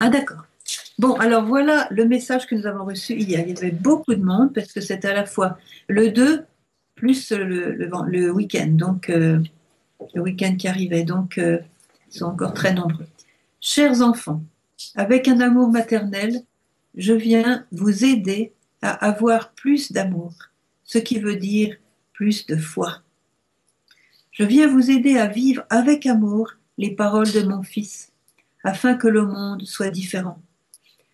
Ah d'accord. Bon, alors voilà le message que nous avons reçu hier. Il y avait beaucoup de monde parce que c'était à la fois le 2 plus le week-end, donc le week-end qui arrivait. Donc, ils sont encore très nombreux. Chers enfants, avec un amour maternel, je viens vous aider à avoir plus d'amour, ce qui veut dire plus de foi. Je viens vous aider à vivre avec amour les paroles de mon Fils, afin que le monde soit différent.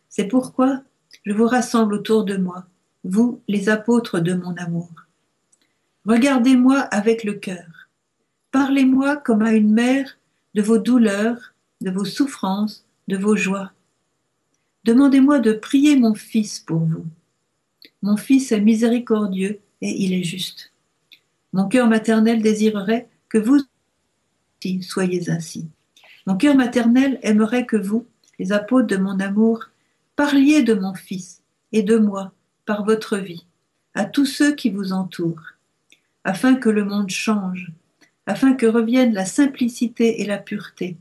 C'est pourquoi je vous rassemble autour de moi, vous, les apôtres de mon amour. Regardez-moi avec le cœur. Parlez-moi comme à une mère de vos douleurs, de vos souffrances, de vos joies. Demandez-moi de prier mon Fils pour vous. Mon Fils est miséricordieux et il est juste. Mon cœur maternel désirerait que vous aussi soyez ainsi. Mon cœur maternel aimerait que vous, les apôtres de mon amour, parliez de mon Fils et de moi par votre vie à tous ceux qui vous entourent, afin que le monde change, afin que revienne la simplicité et la pureté,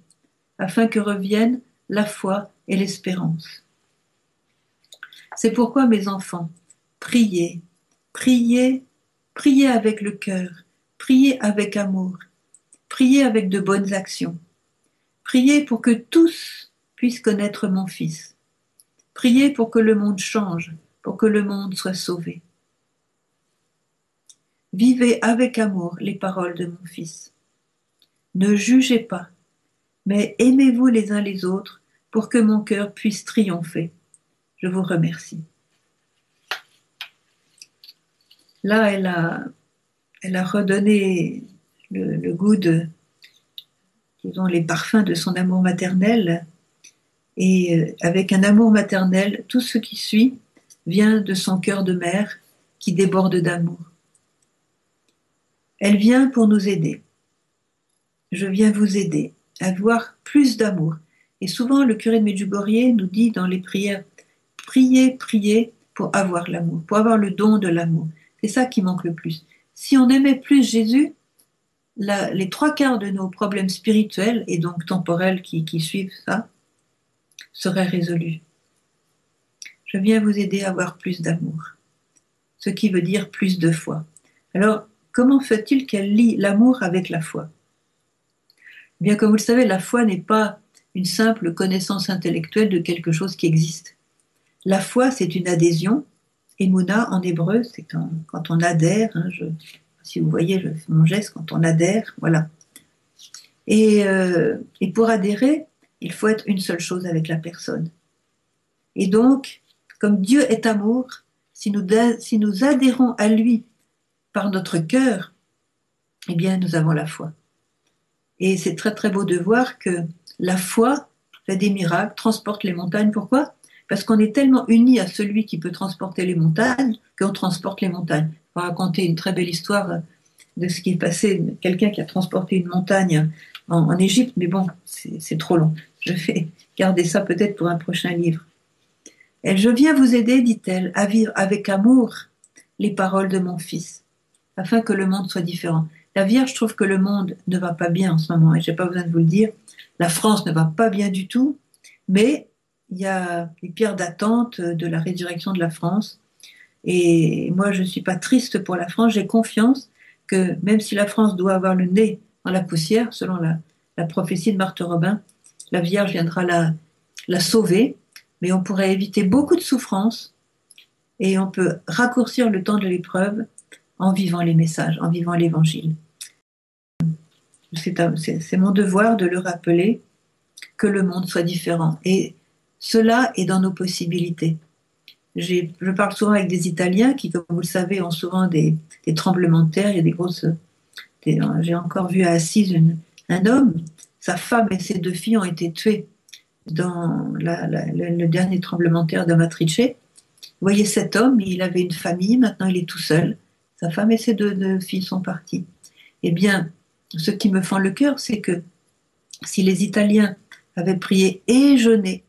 afin que reviennent la foi et l'espérance. C'est pourquoi, mes enfants, priez, priez, priez avec le cœur, priez avec amour, priez avec de bonnes actions. Priez pour que tous puissent connaître mon Fils. Priez pour que le monde change, pour que le monde soit sauvé. Vivez avec amour les paroles de mon Fils. Ne jugez pas, mais aimez-vous les uns les autres pour que mon cœur puisse triompher. Je vous remercie. Là, elle a redonné le goût de, disons, les parfums de son amour maternel. Et avec un amour maternel, tout ce qui suit vient de son cœur de mère qui déborde d'amour. Elle vient pour nous aider. Je viens vous aider à avoir plus d'amour. Et souvent, le curé de Medjugorje nous dit dans les prières, priez, priez pour avoir l'amour, pour avoir le don de l'amour. C'est ça qui manque le plus. Si on aimait plus Jésus, les trois quarts de nos problèmes spirituels et donc temporels qui suivent ça seraient résolus. Je viens vous aider à avoir plus d'amour, ce qui veut dire plus de foi. Alors, comment fait-il qu'elle lie l'amour avec la foi? Eh bien, comme vous le savez, la foi n'est pas une simple connaissance intellectuelle de quelque chose qui existe. La foi, c'est une adhésion. Emouna, en hébreu, c'est quand on adhère. Si vous voyez, je fais mon geste, quand on adhère, voilà. Et pour adhérer, il faut être une seule chose avec la personne. Et donc, comme Dieu est amour, si nous adhérons à lui par notre cœur, eh bien, nous avons la foi. Et c'est très très beau de voir que la foi fait des miracles, transporte les montagnes. Pourquoi? Parce qu'on est tellement unis à celui qui peut transporter les montagnes qu'on transporte les montagnes. On va raconter une très belle histoire de ce qui est passé, quelqu'un qui a transporté une montagne en Égypte, mais bon, c'est trop long. Je vais garder ça peut-être pour un prochain livre. Et je viens vous aider, dit-elle, à vivre avec amour les paroles de mon Fils, afin que le monde soit différent. La Vierge trouve que le monde ne va pas bien en ce moment, et je n'ai pas besoin de vous le dire. La France ne va pas bien du tout, mais il y a les pierres d'attente de la résurrection de la France. Et moi, je ne suis pas triste pour la France, j'ai confiance que même si la France doit avoir le nez dans la poussière, selon la prophétie de Marthe Robin, la Vierge viendra la sauver, mais on pourrait éviter beaucoup de souffrances et on peut raccourcir le temps de l'épreuve en vivant les messages, en vivant l'évangile. C'est mon devoir de le rappeler, que le monde soit différent. Et cela est dans nos possibilités. Je parle souvent avec des Italiens qui, comme vous le savez, ont souvent des tremblements de terre, il y a des grosses... J'ai encore vu à Assise un homme, sa femme et ses deux filles ont été tuées dans le dernier tremblement de terre d'Amatrice. Vous voyez cet homme, il avait une famille, maintenant il est tout seul. Sa femme et ses deux filles sont parties. Eh bien, ce qui me fend le cœur, c'est que si les Italiens avaient prié et jeûné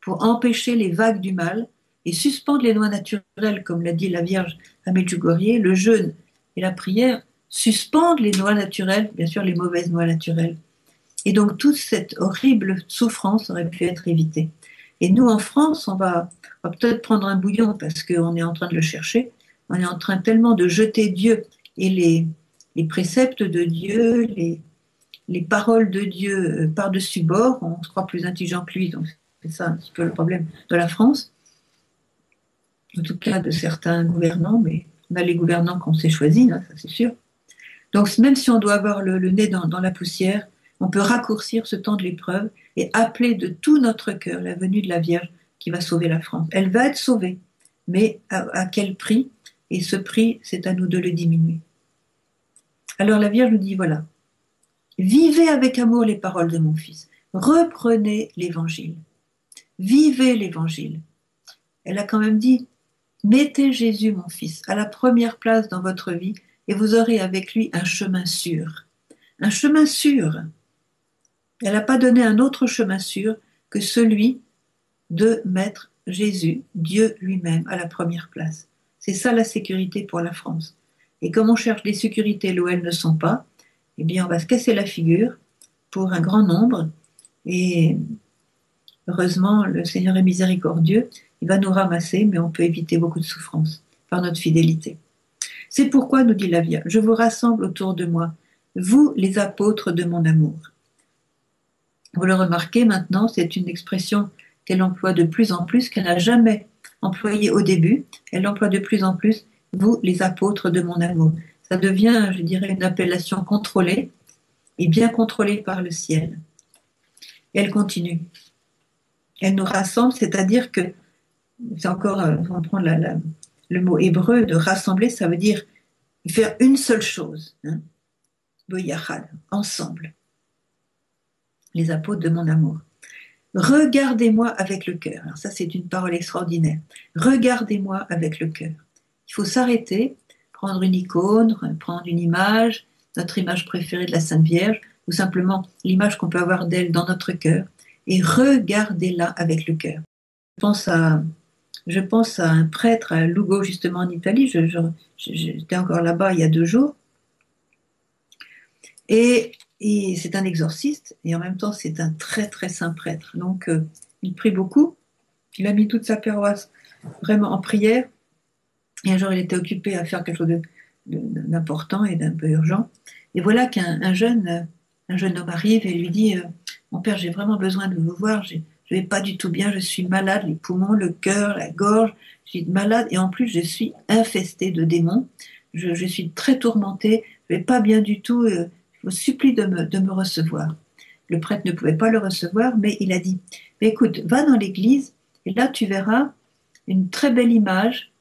pour empêcher les vagues du mal et suspendre les lois naturelles, comme l'a dit la Vierge à Medjugorje, le jeûne et la prière suspendent les lois naturelles, bien sûr les mauvaises lois naturelles. Et donc toute cette horrible souffrance aurait pu être évitée. Et nous, en France, on va peut-être prendre un bouillon parce qu'on est en train de le chercher. On est en train tellement de jeter Dieu et les préceptes de Dieu, les paroles de Dieu par-dessus bord. On se croit plus intelligent que lui. Donc, c'est ça un petit peu le problème de la France, en tout cas de certains gouvernants. Mais on a les gouvernants qu'on s'est choisis, hein, ça c'est sûr. Donc, même si on doit avoir le nez dans la poussière, on peut raccourcir ce temps de l'épreuve et appeler de tout notre cœur la venue de la Vierge qui va sauver la France. Elle va être sauvée, mais à quel prix? Et ce prix, c'est à nous de le diminuer. Alors la Vierge nous dit, voilà, vivez avec amour les paroles de mon Fils. Reprenez l'Évangile. Vivez l'Évangile. Elle a quand même dit, mettez Jésus, mon Fils, à la première place dans votre vie et vous aurez avec lui un chemin sûr. Un chemin sûr. Elle n'a pas donné un autre chemin sûr que celui de mettre Jésus, Dieu lui-même, à la première place. C'est ça la sécurité pour la France. Et comme on cherche des sécurités là où elles ne sont pas, eh bien on va se casser la figure pour un grand nombre. Et heureusement, le Seigneur est miséricordieux, il va nous ramasser, mais on peut éviter beaucoup de souffrances par notre fidélité. C'est pourquoi, nous dit la Vierge, je vous rassemble autour de moi, vous les apôtres de mon amour. Vous le remarquez maintenant, c'est une expression qu'elle emploie de plus en plus, qu'elle n'a jamais employée au début. Elle l'emploie de plus en plus, vous les apôtres de mon amour. Ça devient, je dirais, une appellation contrôlée et bien contrôlée par le ciel. Et elle continue. Elle nous rassemble, c'est-à-dire que, c'est encore, on prend le mot hébreu de rassembler, ça veut dire faire une seule chose. Hein, Boyachad, ensemble. Les apôtres de mon amour. Regardez-moi avec le cœur. Alors ça, c'est une parole extraordinaire. Regardez-moi avec le cœur. Il faut s'arrêter, prendre une icône, prendre une image, notre image préférée de la Sainte Vierge, ou simplement l'image qu'on peut avoir d'elle dans notre cœur, et regardez-la avec le cœur. Je pense à un prêtre à Lugo, justement en Italie. J'étais encore là-bas il y a 2 jours. Et c'est un exorciste, et en même temps, c'est un très très saint prêtre. Donc, il prie beaucoup. Il a mis toute sa paroisse vraiment en prière. Et un jour, il était occupé à faire quelque chose d'important et d'un peu urgent. Et voilà qu'un jeune homme arrive et lui dit mon père, j'ai vraiment besoin de vous voir. Je vais pas du tout bien. Je suis malade, les poumons, le cœur, la gorge. Je suis malade et en plus, je suis infesté de démons. Je suis très tourmentée. Je vais pas bien du tout. Je vous supplie de me recevoir. Le prêtre ne pouvait pas le recevoir, mais il a dit écoute, va dans l'église et là, tu verras une très belle image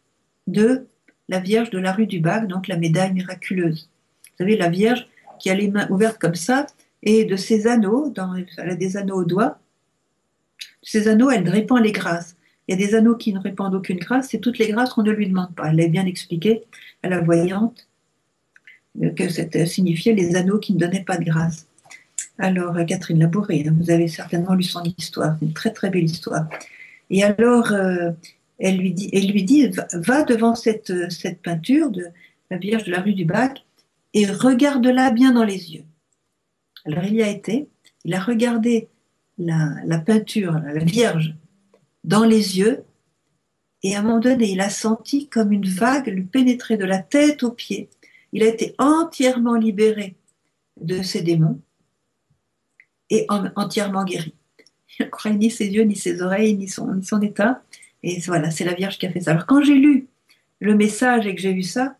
de la Vierge de la rue du Bac, donc la médaille miraculeuse. Vous savez, la Vierge qui a les mains ouvertes comme ça, et de ses anneaux, elle a des anneaux aux doigts, de ses anneaux, elle répand les grâces. Il y a des anneaux qui ne répandent aucune grâce, c'est toutes les grâces qu'on ne lui demande pas. Elle l'a bien expliqué à la voyante, que c'était signifiait les anneaux qui ne donnaient pas de grâce. Alors, Catherine Labouré, vous avez certainement lu son histoire, c'est une très très belle histoire. Et alors, elle lui dit va devant cette peinture de la Vierge de la rue du Bac et regarde-la bien dans les yeux. Alors il y a été, il a regardé la peinture, la Vierge, dans les yeux, et à un moment donné, il a senti comme une vague lui pénétrer de la tête aux pieds. Il a été entièrement libéré de ses démons et entièrement guéri. Il ne croyait ni ses yeux, ni ses oreilles, ni son état. Et voilà, c'est la Vierge qui a fait ça. Alors quand j'ai lu le message et que j'ai vu ça,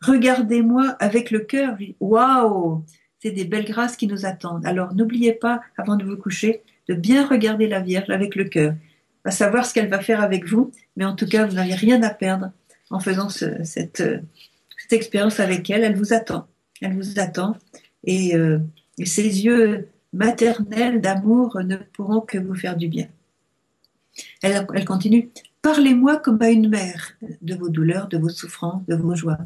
regardez-moi avec le cœur. Waouh, c'est des belles grâces qui nous attendent. Alors n'oubliez pas, avant de vous coucher, de bien regarder la Vierge avec le cœur. À savoir ce qu'elle va faire avec vous, mais en tout cas, vous n'avez rien à perdre en faisant cette expérience avec elle. Elle vous attend. Elle vous attend. Et ses yeux maternels d'amour ne pourront que vous faire du bien. Elle continue. Parlez-moi comme à une mère de vos douleurs, de vos souffrances, de vos joies.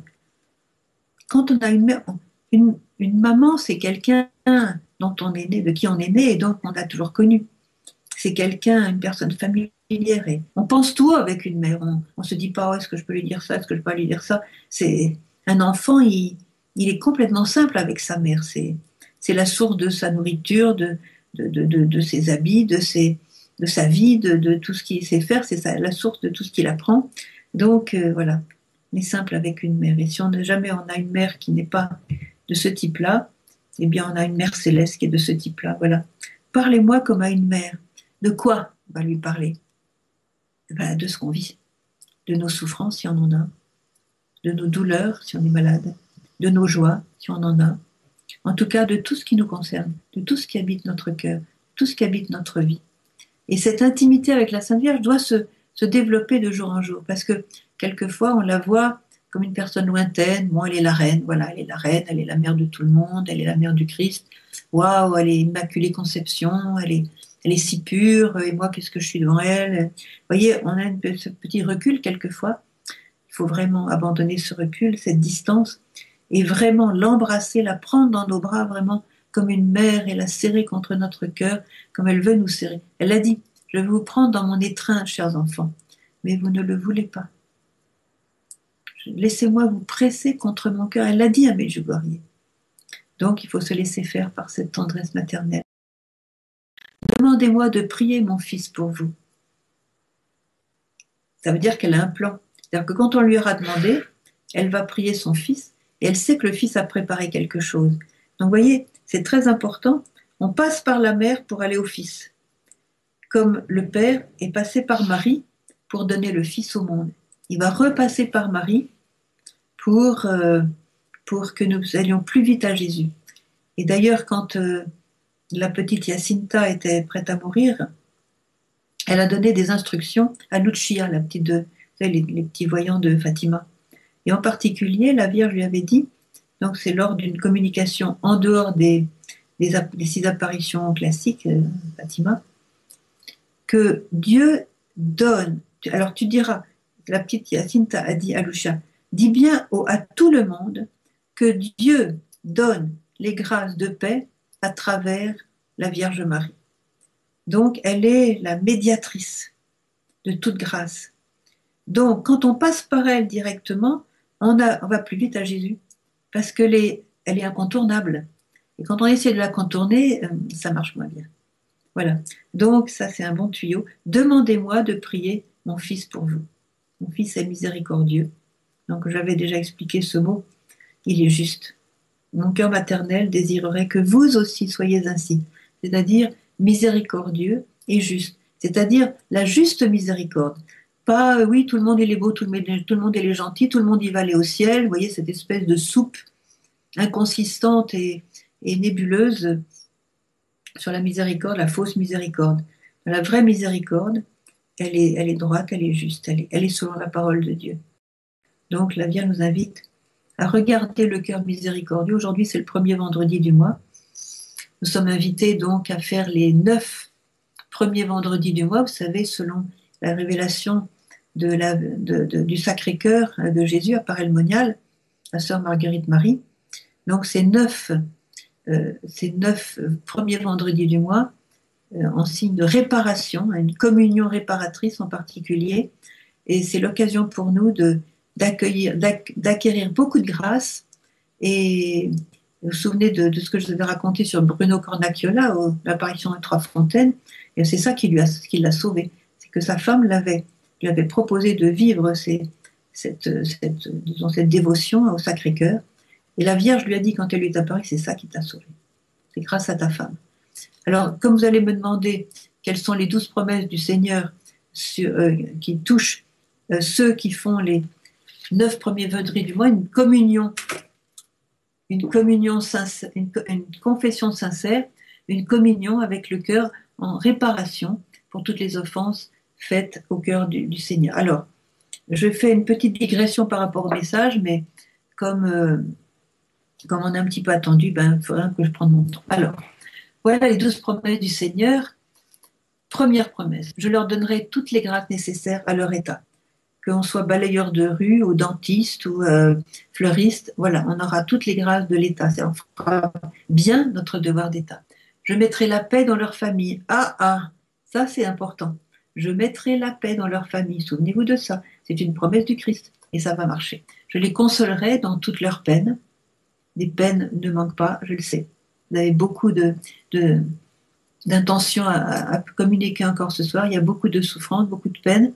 Quand on a une mère, une maman, c'est quelqu'un dont on est né, de qui on est né et donc on a toujours connu. C'est quelqu'un, une personne familière. Et on pense tout avec une mère. On se dit pas, oh, est-ce que je peux lui dire ça, est-ce que je peux lui dire ça. C'est un enfant, il est complètement simple avec sa mère. C'est la source de sa nourriture, de ses habits, de de sa vie, de tout ce qu'il sait faire, la source de tout ce qu'il apprend. Donc voilà, on est simple avec une mère. Et si jamais on a une mère qui n'est pas de ce type-là, eh bien on a une mère céleste qui est de ce type-là. Voilà. Parlez-moi comme à une mère. De quoi on va lui parler? Ben, de ce qu'on vit, de nos souffrances si on en a, de nos douleurs si on est malade, de nos joies si on en a, en tout cas de tout ce qui nous concerne, de tout ce qui habite notre cœur, tout ce qui habite notre vie. Et cette intimité avec la Sainte Vierge doit se développer de jour en jour, parce que quelquefois on la voit comme une personne lointaine. Bon, elle est la reine, voilà, elle est la reine, elle est la mère de tout le monde, elle est la mère du Christ. Waouh, elle est Immaculée Conception, elle est si pure, et moi, qu'est-ce que je suis devant elle? Vous voyez, on a ce petit recul quelquefois. Il faut vraiment abandonner ce recul, cette distance, et vraiment l'embrasser, la prendre dans nos bras, vraiment comme une mère, et la serrer contre notre cœur, comme elle veut nous serrer. Elle a dit, je vais vous prendre dans mon étreinte, chers enfants, mais vous ne le voulez pas. Laissez-moi vous presser contre mon cœur. Elle l'a dit à Medjugorje. Donc il faut se laisser faire par cette tendresse maternelle. Demandez-moi de prier mon fils pour vous. Ça veut dire qu'elle a un plan. C'est-à-dire que quand on lui aura demandé, elle va prier son fils et elle sait que le fils a préparé quelque chose. Donc vous voyez, c'est très important. On passe par la mère pour aller au fils. Comme le père est passé par Marie pour donner le fils au monde. Il va repasser par Marie pour que nous allions plus vite à Jésus. Et d'ailleurs, quand la petite Jacinta était prête à mourir, elle a donné des instructions à Lucia, la petite les petits voyants de Fatima. Et en particulier, la Vierge lui avait dit, donc c'est lors d'une communication en dehors des 6 apparitions classiques, Fatima, que Dieu donne. Alors tu diras, la petite Jacinta a dit à Lucia, dis bien à tout le monde que Dieu donne les grâces de paix à travers la Vierge Marie. Donc elle est la médiatrice de toute grâce. Donc quand on passe par elle directement, on va plus vite à Jésus parce qu'elle est incontournable. Et quand on essaie de la contourner, ça marche moins bien. Voilà. Donc ça c'est un bon tuyau. Demandez-moi de prier mon fils pour vous. Mon fils est miséricordieux. Donc j'avais déjà expliqué ce mot. Il est juste. Mon cœur maternel désirerait que vous aussi soyez ainsi, c'est-à-dire miséricordieux et juste, c'est-à-dire la juste miséricorde. Pas, oui, tout le monde il est beau, tout le monde il est gentil, tout le monde y va aller au ciel. Vous voyez, cette espèce de soupe inconsistante et nébuleuse sur la miséricorde, la fausse miséricorde. La vraie miséricorde, elle est droite, elle est juste, elle est selon la parole de Dieu. Donc la Vierge nous invite à regarder le cœur miséricordieux. Aujourd'hui, c'est le premier vendredi du mois. Nous sommes invités donc à faire les 9 premiers vendredis du mois, vous savez, selon la révélation du Sacré-Cœur de Jésus à Paray-le-Monial, la sœur Marguerite Marie. Donc ces 9 premiers vendredis du mois, en signe de réparation, une communion réparatrice en particulier, et c'est l'occasion pour nous d'acquérir beaucoup de grâce. Et vous vous souvenez de ce que je vous avais raconté sur Bruno Cornacchiola, l'apparition des 3 fontaines, et c'est ça qui l'a sauvé. C'est que sa femme lui avait proposé de vivre cette dévotion au Sacré-Cœur. Et la Vierge lui a dit, quand elle lui est apparue, c'est ça qui t'a sauvé. C'est grâce à ta femme. Alors, comme vous allez me demander quelles sont les 12 promesses du Seigneur qui touchent ceux qui font les 9 premiers vendredis du mois, une sincère, une confession sincère, une communion avec le cœur en réparation pour toutes les offenses faites au cœur du Seigneur. Alors, je fais une petite digression par rapport au message, mais comme on a un petit peu attendu, il faudra que je prenne mon temps. Alors, voilà les 12 promesses du Seigneur. Première promesse, je leur donnerai toutes les grâces nécessaires à leur état. Qu'on soit balayeur de rue ou dentiste ou fleuriste, voilà, on aura toutes les grâces de l'État. On fera bien notre devoir d'État. Je mettrai la paix dans leur famille. Ça c'est important. Je mettrai la paix dans leur famille. Souvenez-vous de ça. C'est une promesse du Christ et ça va marcher. Je les consolerai dans toutes leurs peines. Des peines ne manquent pas, je le sais. Vous avez beaucoup de d'intention à communiquer encore ce soir. Il y a beaucoup de souffrance, beaucoup de peine.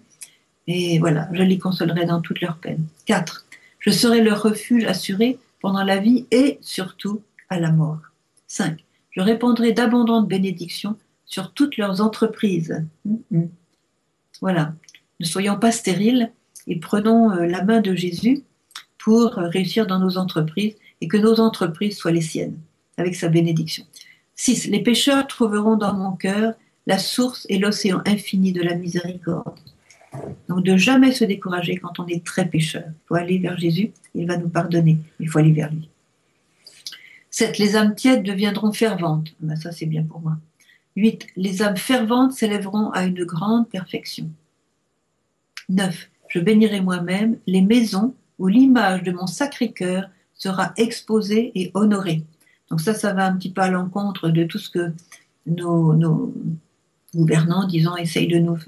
Et voilà, je les consolerai dans toute leur peine. 4. Je serai leur refuge assuré pendant la vie et surtout à la mort. 5. Je répandrai d'abondantes bénédictions sur toutes leurs entreprises. Voilà. Ne soyons pas stériles et prenons la main de Jésus pour réussir dans nos entreprises et que nos entreprises soient les siennes, avec sa bénédiction. 6. Les pécheurs trouveront dans mon cœur la source et l'océan infini de la miséricorde. Donc de jamais se décourager quand on est très pécheur. Il faut aller vers Jésus, il va nous pardonner. Il faut aller vers lui. 7. Les âmes tièdes deviendront ferventes. Ben ça c'est bien pour moi. 8. Les âmes ferventes s'élèveront à une grande perfection. 9. Je bénirai moi-même les maisons où l'image de mon Sacré-Cœur sera exposée et honorée. Donc ça va un petit peu à l'encontre de tout ce que nos gouvernants, disons, essayent de nous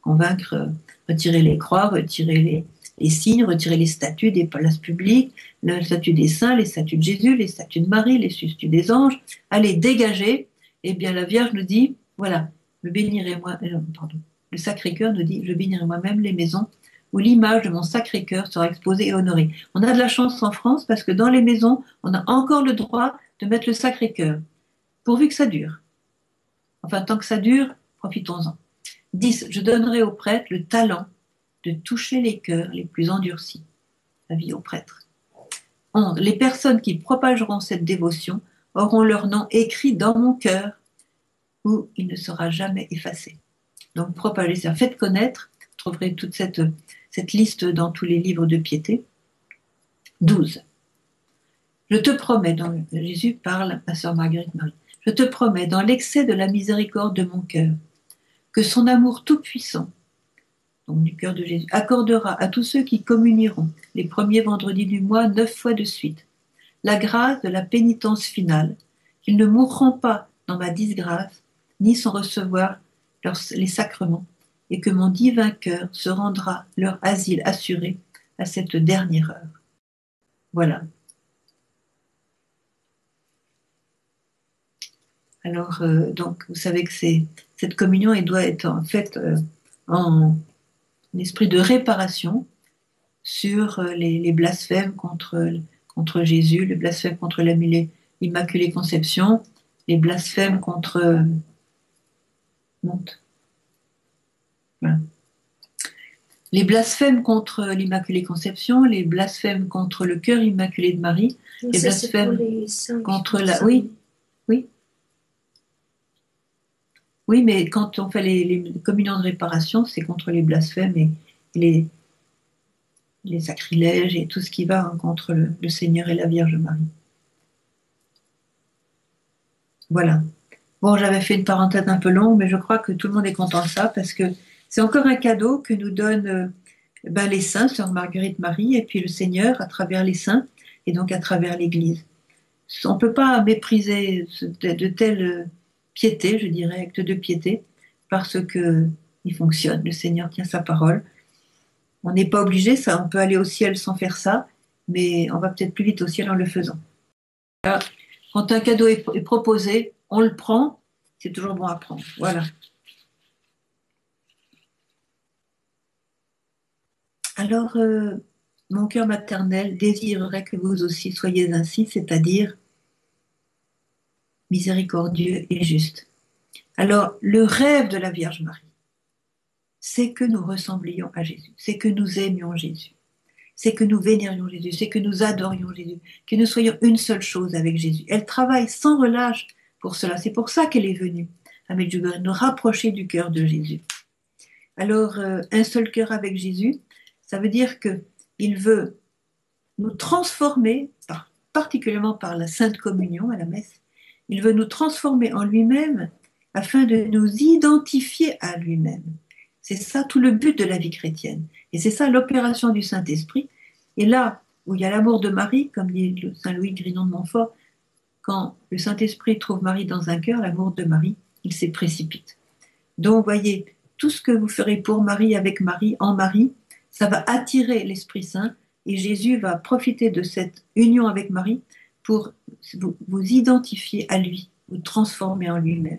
convaincre, retirer les croix, retirer les signes, retirer les statues des places publiques, le statut des saints, les statues de Jésus, les statues de Marie, les statues des anges, allez dégager. Eh bien la Vierge nous dit, voilà, je bénirai moi, le Sacré-Cœur nous dit, je bénirai moi-même les maisons où l'image de mon Sacré-Cœur sera exposée et honorée. On a de la chance en France parce que dans les maisons, on a encore le droit de mettre le Sacré-Cœur, pourvu que ça dure. Enfin, tant que ça dure, profitons-en. 10. Je donnerai aux prêtres le talent de toucher les cœurs les plus endurcis. Avis aux prêtres. 11. Les personnes qui propageront cette dévotion auront leur nom écrit dans mon cœur où il ne sera jamais effacé. Donc, propagez ça. Faites connaître. Vous trouverez toute cette liste dans tous les livres de piété. 12. Je te promets, donc Jésus parle à sœur Marguerite Marie, je te promets dans l'excès de la miséricorde de mon cœur que son amour tout-puissant, donc du cœur de Jésus, accordera à tous ceux qui communieront les premiers vendredis du mois 9 fois de suite la grâce de la pénitence finale, qu'ils ne mourront pas dans ma disgrâce, ni sans recevoir les sacrements, et que mon divin cœur se rendra leur asile assuré à cette dernière heure. Voilà. Alors, donc, vous savez que cette communion, elle doit être en fait en esprit de réparation sur les blasphèmes contre Jésus, les blasphèmes contre l'Immaculée Conception, les blasphèmes contre... Voilà. Les blasphèmes contre l'Immaculée Conception, les blasphèmes contre le cœur immaculé de Marie, donc les ça, blasphèmes contre la... Oui, oui. Oui, mais quand on fait les communions de réparation, c'est contre les blasphèmes et les sacrilèges et tout ce qui va contre le Seigneur et la Vierge Marie. Voilà. Bon, j'avais fait une parenthèse un peu longue, mais je crois que tout le monde est content de ça parce que c'est encore un cadeau que nous donnent les saints, sœur Marguerite Marie, et puis le Seigneur à travers les saints et donc à travers l'Église. On ne peut pas mépriser de telles piété, je dirais, acte de piété, parce que il fonctionne. Le Seigneur tient sa parole. On n'est pas obligé, ça, on peut aller au ciel sans faire ça, mais on va peut-être plus vite au ciel en le faisant. Là, quand un cadeau est proposé, on le prend, c'est toujours bon à prendre. Voilà. Alors, mon cœur maternel désirerait que vous aussi soyez ainsi, c'est-à-dire miséricordieux et juste. Alors, le rêve de la Vierge Marie, c'est que nous ressemblions à Jésus, c'est que nous aimions Jésus, c'est que nous vénérions Jésus, c'est que nous adorions Jésus, que nous soyons une seule chose avec Jésus. Elle travaille sans relâche pour cela. C'est pour ça qu'elle est venue à Medjugorje, nous rapprocher du cœur de Jésus. Alors, un seul cœur avec Jésus, ça veut dire qu'il veut nous transformer, particulièrement par la Sainte Communion à la messe, il veut nous transformer en lui-même afin de nous identifier à lui-même. C'est ça tout le but de la vie chrétienne. Et c'est ça l'opération du Saint-Esprit. Et là où il y a l'amour de Marie, comme dit le Saint Louis Grignon de Montfort, quand le Saint-Esprit trouve Marie dans un cœur, l'amour de Marie, il s'y précipite. Donc, voyez, tout ce que vous ferez pour Marie, avec Marie, en Marie, ça va attirer l'Esprit Saint et Jésus va profiter de cette union avec Marie pour vous identifier à lui, vous transformer en lui-même.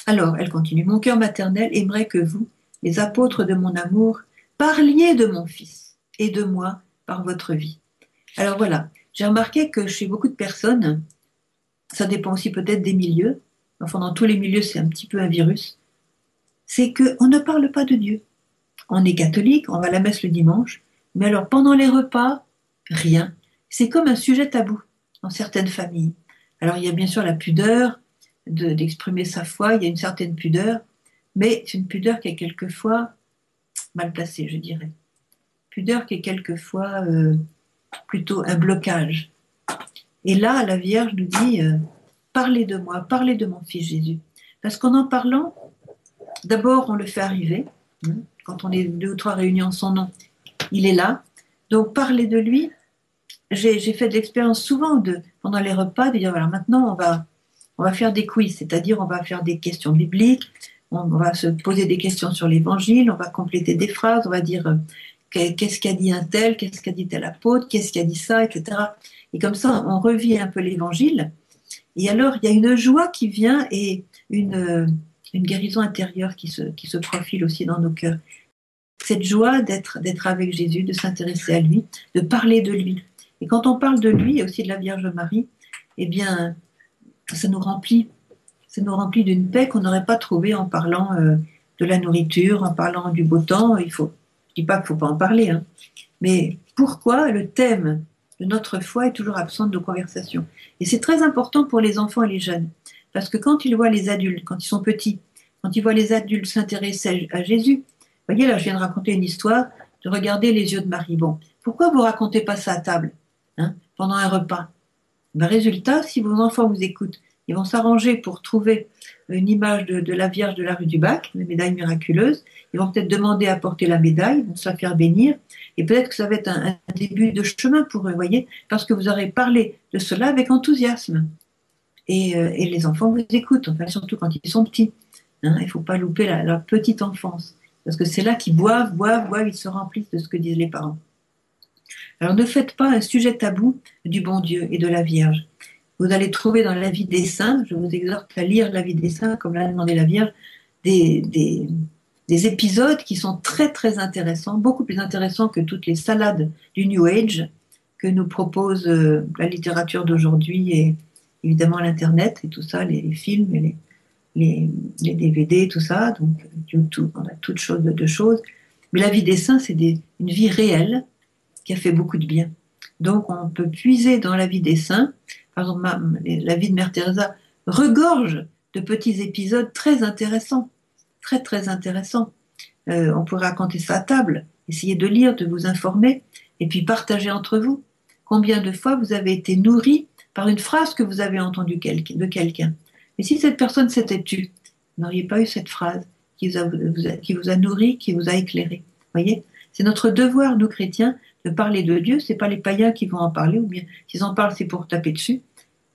Alors, elle continue, mon cœur maternel aimerait que vous, les apôtres de mon amour, parliez de mon Fils et de moi par votre vie. Alors voilà, j'ai remarqué que chez beaucoup de personnes, ça dépend aussi peut-être des milieux, enfin dans tous les milieux c'est un petit peu un virus, c'est qu'on ne parle pas de Dieu. On est catholique, on va à la messe le dimanche, mais alors pendant les repas, rien. C'est comme un sujet tabou dans certaines familles. Alors il y a bien sûr la pudeur d'exprimer sa foi, il y a une certaine pudeur, mais c'est une pudeur qui est quelquefois mal placée, je dirais. Pudeur qui est quelquefois plutôt un blocage. Et là, la Vierge nous dit, parlez de moi, parlez de mon Fils Jésus. Parce qu'en en parlant, d'abord on le fait arriver, quand on est deux ou trois réunis en son nom, il est là. Donc parler de lui, j'ai fait de l'expérience souvent pendant les repas de dire voilà, maintenant on va faire des quiz, c'est-à-dire on va faire des questions bibliques, on va se poser des questions sur l'évangile, on va compléter des phrases, on va dire qu'est-ce qu'a dit un tel, qu'est-ce qu'a dit tel apôtre, qu'est-ce qu'a dit ça, etc. Et comme ça, on revit un peu l'évangile. Et alors, il y a une joie qui vient et une guérison intérieure qui se profile aussi dans nos cœurs. Cette joie d'être avec Jésus, de s'intéresser à lui, de parler de lui. Et quand on parle de lui et aussi de la Vierge Marie, eh bien, ça nous remplit d'une paix qu'on n'aurait pas trouvée en parlant de la nourriture, en parlant du beau temps. Je dis pas qu'il ne faut pas en parler, hein. Mais pourquoi le thème de notre foi est toujours absent de nos conversations? Et c'est très important pour les enfants et les jeunes, parce que quand ils voient les adultes, quand ils sont petits, quand ils voient les adultes s'intéresser à Jésus, vous voyez, là, je viens de raconter une histoire, de regarder les yeux de Marie. Bon, pourquoi vous racontez pas ça à table, hein, pendant un repas? Ben, résultat, si vos enfants vous écoutent, ils vont s'arranger pour trouver une image de la Vierge de la rue du Bac, la médaille miraculeuse. Ils vont peut-être demander à porter la médaille, ils vont se la faire bénir. Et peut-être que ça va être un début de chemin pour eux, voyez, parce que vous aurez parlé de cela avec enthousiasme. Et les enfants vous écoutent, enfin, surtout quand ils sont petits. Hein, il ne faut pas louper leur petite enfance. Parce que c'est là qu'ils boivent, ils se remplissent de ce que disent les parents. Alors ne faites pas un sujet tabou du bon Dieu et de la Vierge. Vous allez trouver dans la vie des saints, je vous exhorte à lire la vie des saints, comme l'a demandé la Vierge, des épisodes qui sont très très intéressants, beaucoup plus intéressants que toutes les salades du New Age que nous propose la littérature d'aujourd'hui et évidemment l'Internet et tout ça, les films et les DVD, tout ça, donc YouTube, on a toutes choses de choses. Mais la vie des saints, c'est une vie réelle qui a fait beaucoup de bien. Donc on peut puiser dans la vie des saints. Par exemple, la vie de Mère Teresa regorge de petits épisodes très intéressants, très très intéressants. On pourrait raconter ça à table, essayer de lire, de vous informer, et puis partager entre vous. Combien de fois vous avez été nourri par une phrase que vous avez entendue de quelqu'un. Et si cette personne s'était tue, vous n'auriez pas eu cette phrase qui vous a nourri, qui vous a éclairé. Voyez, c'est notre devoir, nous chrétiens, de parler de Dieu. C'est pas les païens qui vont en parler, ou bien s'ils en parlent, c'est pour taper dessus.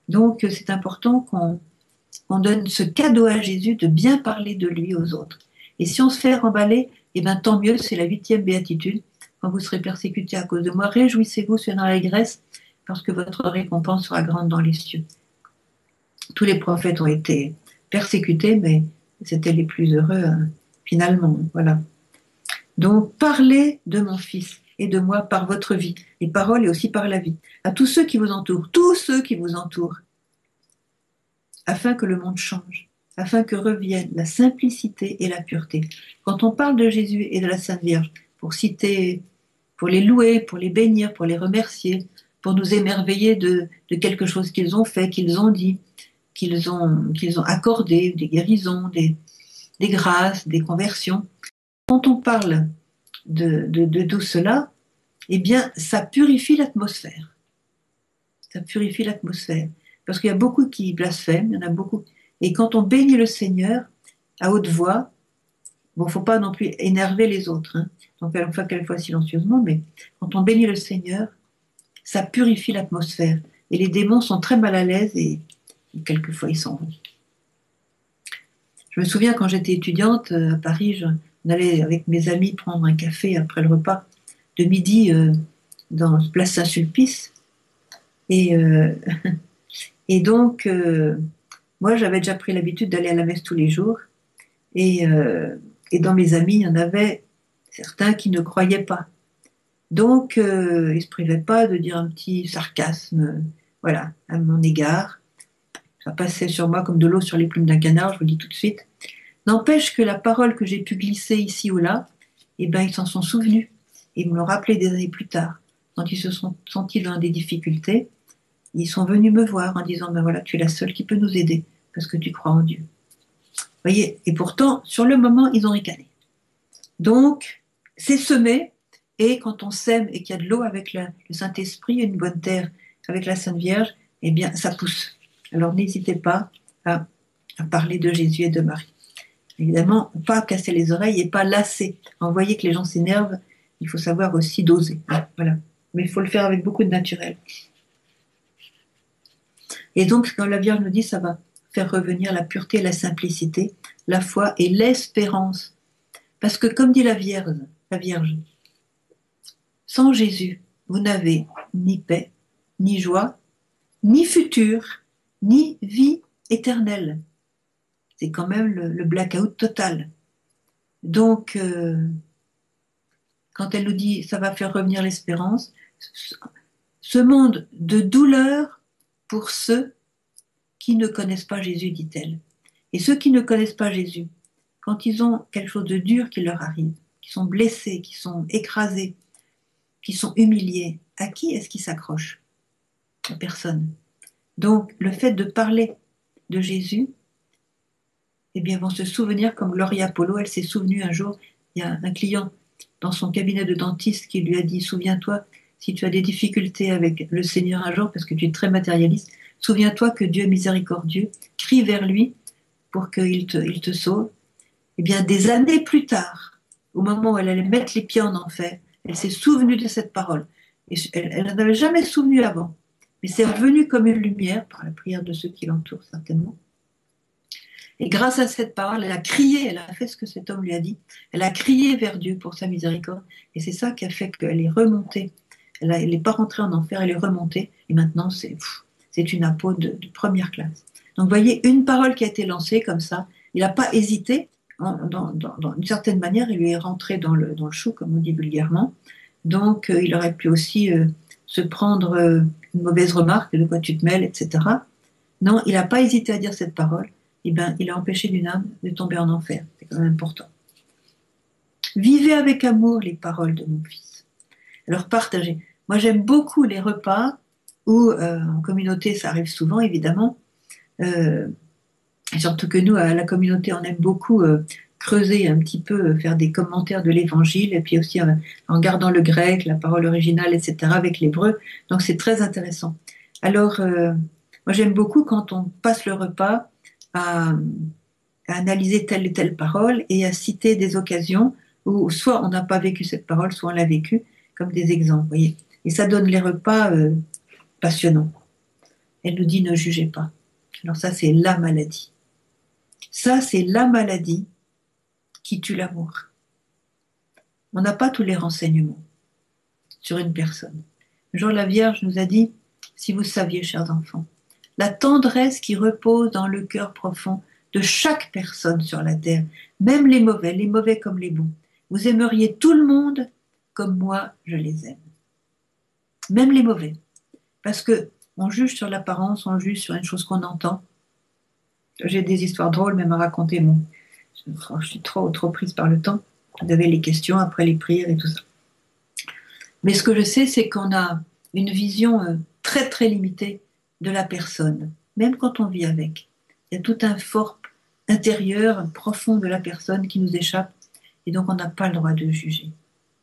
Donc c'est important qu'on donne ce cadeau à Jésus de bien parler de lui aux autres. Et si on se fait remballer, eh bien tant mieux, c'est la 8e béatitude. Quand vous serez persécutés à cause de moi, réjouissez-vous, soyez dans l'allégresse, parce que votre récompense sera grande dans les cieux. Tous les prophètes ont été persécutés, mais c'était les plus heureux, hein, finalement. Voilà. Donc, parlez de mon Fils et de moi par votre vie, les paroles et aussi par la vie, à tous ceux qui vous entourent, afin que le monde change, afin que revienne la simplicité et la pureté. Quand on parle de Jésus et de la Sainte Vierge, pour citer, pour les louer, pour les bénir, pour les remercier, pour nous émerveiller de quelque chose qu'ils ont fait, qu'ils ont dit, qu'ils ont accordé, des guérisons, des grâces, des conversions. Quand on parle de tout cela, eh bien, ça purifie l'atmosphère. Ça purifie l'atmosphère. Parce qu'il y a beaucoup qui blasphèment, il y en a beaucoup. Et quand on bénit le Seigneur à haute voix, bon, faut pas non plus énerver les autres, hein. Donc, quelquefois silencieusement, mais quand on bénit le Seigneur, ça purifie l'atmosphère. Et les démons sont très mal à l'aise et quelquefois ils s'en vont. Je me souviens quand j'étais étudiante à Paris, on allait avec mes amis prendre un café après le repas de midi dans Place Saint-Sulpice. Et donc, Moi, j'avais déjà pris l'habitude d'aller à la messe tous les jours. Et, euh, et dans mes amis, il y en avait certains qui ne croyaient pas. Donc, ils ne se privaient pas de dire un petit sarcasme, voilà, à mon égard. Ça passait sur moi comme de l'eau sur les plumes d'un canard, je vous le dis tout de suite. N'empêche que la parole que j'ai pu glisser ici ou là, eh ben, ils s'en sont souvenus. Ils me l'ont rappelé des années plus tard. Quand ils se sont sentis dans des difficultés, ils sont venus me voir en disant, ben voilà, tu es la seule qui peut nous aider parce que tu crois en Dieu. Vous voyez, et pourtant, sur le moment, ils ont ricané. Donc, c'est semé, et quand on sème et qu'il y a de l'eau avec le Saint-Esprit, une bonne terre avec la Sainte Vierge, eh bien, ça pousse. Alors, n'hésitez pas à parler de Jésus et de Marie. Évidemment, pas casser les oreilles et pas lasser. Quand vous voyez que les gens s'énervent, il faut savoir aussi doser. Voilà. Mais il faut le faire avec beaucoup de naturel. Et donc, quand la Vierge nous dit, ça va faire revenir la pureté et la simplicité, la foi et l'espérance. Parce que, comme dit la Vierge, sans Jésus, vous n'avez ni paix, ni joie, ni futur, ni vie éternelle. C'est quand même le blackout total. Donc, quand elle nous dit ça va faire revenir l'espérance, ce monde de douleur pour ceux qui ne connaissent pas Jésus, dit-elle. Et ceux qui ne connaissent pas Jésus, quand ils ont quelque chose de dur qui leur arrive, qui sont blessés, qui sont écrasés, qui sont humiliés, à qui est-ce qu'ils s'accrochent? À personne. Donc, le fait de parler de Jésus, eh bien, vont se souvenir, comme Gloria Polo, elle s'est souvenue un jour, il y a un client dans son cabinet de dentiste qui lui a dit, souviens-toi, si tu as des difficultés avec le Seigneur un jour, parce que tu es très matérialiste, souviens-toi que Dieu est miséricordieux, crie vers lui pour qu'il te sauve. Eh bien, des années plus tard, au moment où elle allait mettre les pieds en enfer, elle s'est souvenue de cette parole. Et elle n'en avait jamais souvenu avant. Mais c'est revenu comme une lumière, par la prière de ceux qui l'entourent certainement. Et grâce à cette parole, elle a crié, elle a fait ce que cet homme lui a dit. Elle a crié vers Dieu pour sa miséricorde. Et c'est ça qui a fait qu'elle est remontée. Elle n'est pas rentrée en enfer, elle est remontée. Et maintenant, c'est une apôtre de première classe. Donc, vous voyez, une parole qui a été lancée comme ça, il n'a pas hésité. D'une certaine manière, il lui est rentré dans le chou, comme on dit vulgairement. Donc, il aurait pu aussi se prendre une mauvaise remarque, de quoi tu te mêles, etc. Non, il n'a pas hésité à dire cette parole. Eh bien, il a empêché d'une âme de tomber en enfer. C'est quand même important. Vivez avec amour les paroles de mon fils. Alors, partagez. Moi, j'aime beaucoup les repas où, en communauté, ça arrive souvent, évidemment. Surtout que nous, à la communauté, on aime beaucoup creuser un petit peu, faire des commentaires de l'évangile, et puis aussi en gardant le grec, la parole originale, etc., avec l'hébreu. Donc, c'est très intéressant. Alors, moi, j'aime beaucoup quand on passe le repas à analyser telle et telle parole et à citer des occasions où soit on n'a pas vécu cette parole, soit on l'a vécue, comme des exemples, voyez. Et ça donne les repas passionnants. Elle nous dit ne jugez pas. Alors ça, c'est la maladie. Ça, c'est la maladie qui tue l'amour. On n'a pas tous les renseignements sur une personne. Le jour, la Vierge nous a dit, si vous saviez, chers enfants, la tendresse qui repose dans le cœur profond de chaque personne sur la terre, même les mauvais comme les bons. Vous aimeriez tout le monde comme moi je les aime. Même les mauvais. Parce que on juge sur l'apparence, on juge sur une chose qu'on entend. J'ai des histoires drôles même à raconter. Bon, je suis trop prise par le temps. Vous avez les questions après les prières et tout ça. Mais ce que je sais, c'est qu'on a une vision très très limitée de la personne, même quand on vit avec. Il y a tout un fort intérieur, profond de la personne qui nous échappe, et donc on n'a pas le droit de juger.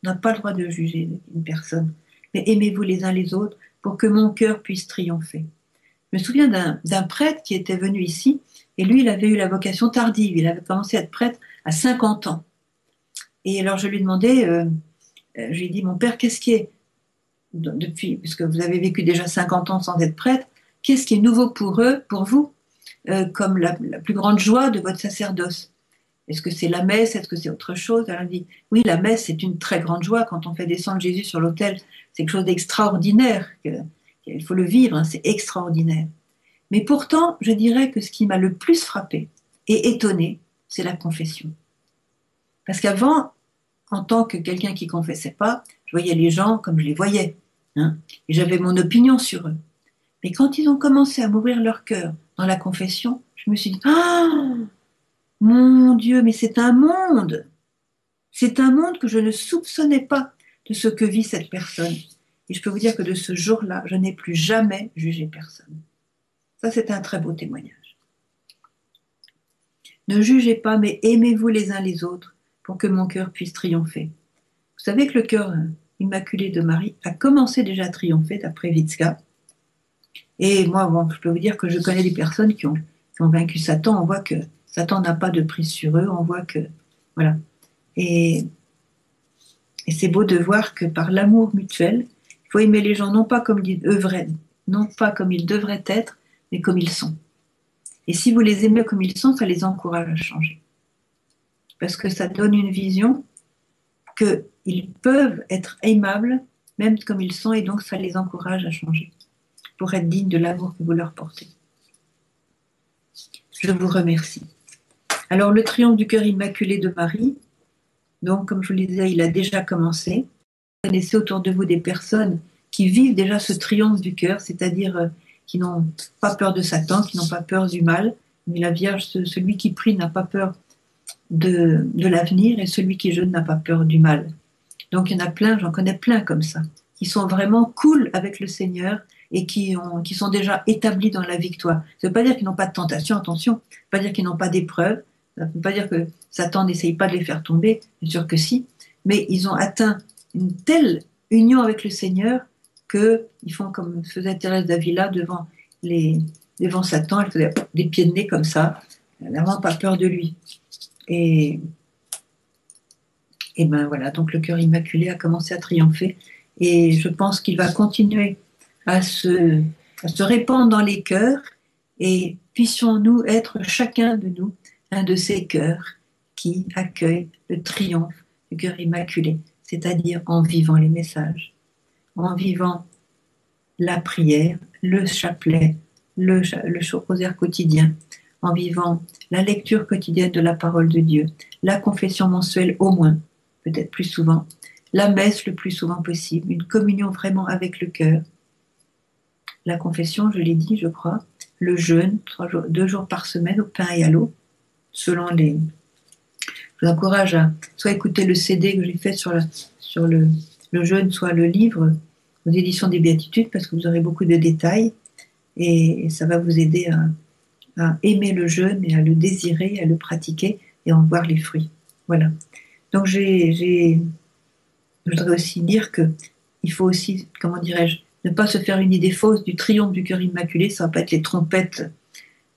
On n'a pas le droit de juger une personne. Mais aimez-vous les uns les autres pour que mon cœur puisse triompher. Je me souviens d'un prêtre qui était venu ici, et lui, il avait eu la vocation tardive. Il avait commencé à être prêtre à 50 ans. Et alors je lui demandais, je lui ai dit, mon père, qu'est-ce qui est, depuis, puisque vous avez vécu déjà 50 ans sans être prêtre, qu'est-ce qui est nouveau pour vous, comme la plus grande joie de votre sacerdoce? Est-ce que c'est la messe? Est-ce que c'est autre chose? Alors il dit, oui, la messe, c'est une très grande joie. Quand on fait descendre Jésus sur l'autel, c'est quelque chose d'extraordinaire. Il faut le vivre, hein, c'est extraordinaire. Mais pourtant, je dirais que ce qui m'a le plus frappé et étonné, c'est la confession. Parce qu'avant, en tant que quelqu'un qui confessait pas, je voyais les gens comme je les voyais, hein, et j'avais mon opinion sur eux. Mais quand ils ont commencé à m'ouvrir leur cœur dans la confession, je me suis dit, ah, mon Dieu, mais c'est un monde que je ne soupçonnais pas de ce que vit cette personne. Et je peux vous dire que de ce jour-là, je n'ai plus jamais jugé personne. Ça, c'est un très beau témoignage. Ne jugez pas, mais aimez-vous les uns les autres pour que mon cœur puisse triompher. Vous savez que le cœur immaculé de Marie a commencé déjà à triompher d'après Witzka. Et moi, bon, je peux vous dire que je connais des personnes qui ont vaincu Satan. On voit que Satan n'a pas de prise sur eux. On voit que, voilà. Et c'est beau de voir que par l'amour mutuel, il faut aimer les gens non pas comme ils non pas comme ils devraient être, mais comme ils sont. Et si vous les aimez comme ils sont, ça les encourage à changer. Parce que ça donne une vision qu'ils peuvent être aimables, même comme ils sont, et donc ça les encourage à changer, pour être dignes de l'amour que vous leur portez. Je vous remercie. Alors, le triomphe du cœur immaculé de Marie, donc, comme je vous le disais, il a déjà commencé. Vous connaissez autour de vous des personnes qui vivent déjà ce triomphe du cœur, c'est-à-dire qui n'ont pas peur de Satan, qui n'ont pas peur du mal. Mais la Vierge, celui qui prie n'a pas peur de l'avenir, et celui qui jeûne n'a pas peur du mal. Donc, il y en a plein, j'en connais plein comme ça, qui sont vraiment cool avec le Seigneur et qui sont déjà établis dans la victoire. Ça ne veut pas dire qu'ils n'ont pas de tentation, attention. Ça ne veut pas dire qu'ils n'ont pas d'épreuves. Ça ne veut pas dire que Satan n'essaye pas de les faire tomber. Bien sûr que si. Mais ils ont atteint une telle union avec le Seigneur qu'ils font comme faisait Thérèse d'Avila devant Satan. Elle faisait des pieds de nez comme ça. Elle n'a vraiment pas peur de lui. Et ben voilà, donc le cœur immaculé a commencé à triompher. Et je pense qu'il va continuer à se répandre dans les cœurs, et puissions-nous être chacun de nous un de ces cœurs qui accueille le triomphe du cœur immaculé, c'est-à-dire en vivant les messages, en vivant la prière, le chapelet, le rosaire quotidien, en vivant la lecture quotidienne de la parole de Dieu, la confession mensuelle au moins, peut-être plus souvent, la messe le plus souvent possible, une communion vraiment avec le cœur, la confession, je l'ai dit, je crois, le jeûne, 2 jours par semaine au pain et à l'eau, selon les... Je vous encourage à soit écouter le CD que j'ai fait sur le jeûne, soit le livre aux éditions des Béatitudes, parce que vous aurez beaucoup de détails, et ça va vous aider à aimer le jeûne et à le désirer, à le pratiquer et à en voir les fruits. Voilà. Donc je voudrais aussi dire que il faut aussi, comment dirais-je, ne pas se faire une idée fausse du triomphe du cœur immaculé. Ça va pas être les trompettes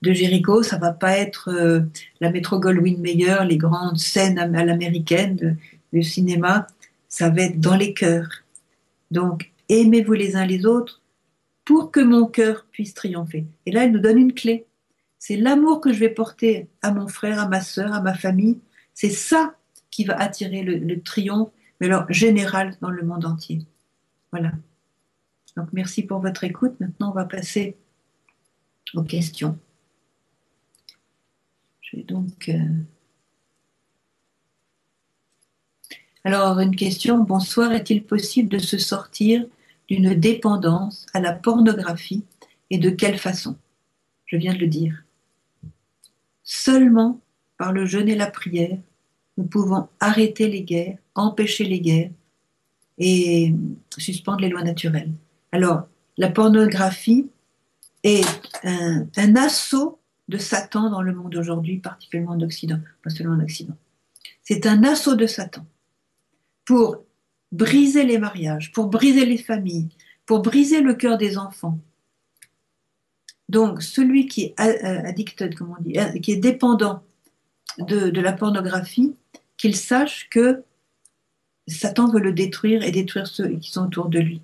de Jéricho, ça va pas être la Metro-Goldwyn-Mayer, les grandes scènes à l'américaine du cinéma. Ça va être dans les cœurs. Donc, aimez-vous les uns les autres pour que mon cœur puisse triompher. Et là, elle nous donne une clé. C'est l'amour que je vais porter à mon frère, à ma sœur, à ma famille. C'est ça qui va attirer le triomphe, mais alors général dans le monde entier. Voilà. Donc merci pour votre écoute. Maintenant, on va passer aux questions. Je vais donc... Alors, une question. Bonsoir, est-il possible de se sortir d'une dépendance à la pornographie et de quelle façon? Je viens de le dire. Seulement par le jeûne et la prière, nous pouvons arrêter les guerres, empêcher les guerres et suspendre les lois naturelles. Alors, la pornographie est un assaut de Satan dans le monde aujourd'hui, particulièrement en Occident, pas seulement en Occident. C'est un assaut de Satan pour briser les mariages, pour briser les familles, pour briser le cœur des enfants. Donc, celui qui est addicted, comme on dit, qui est dépendant de la pornographie, qu'il sache que Satan veut le détruire et détruire ceux qui sont autour de lui.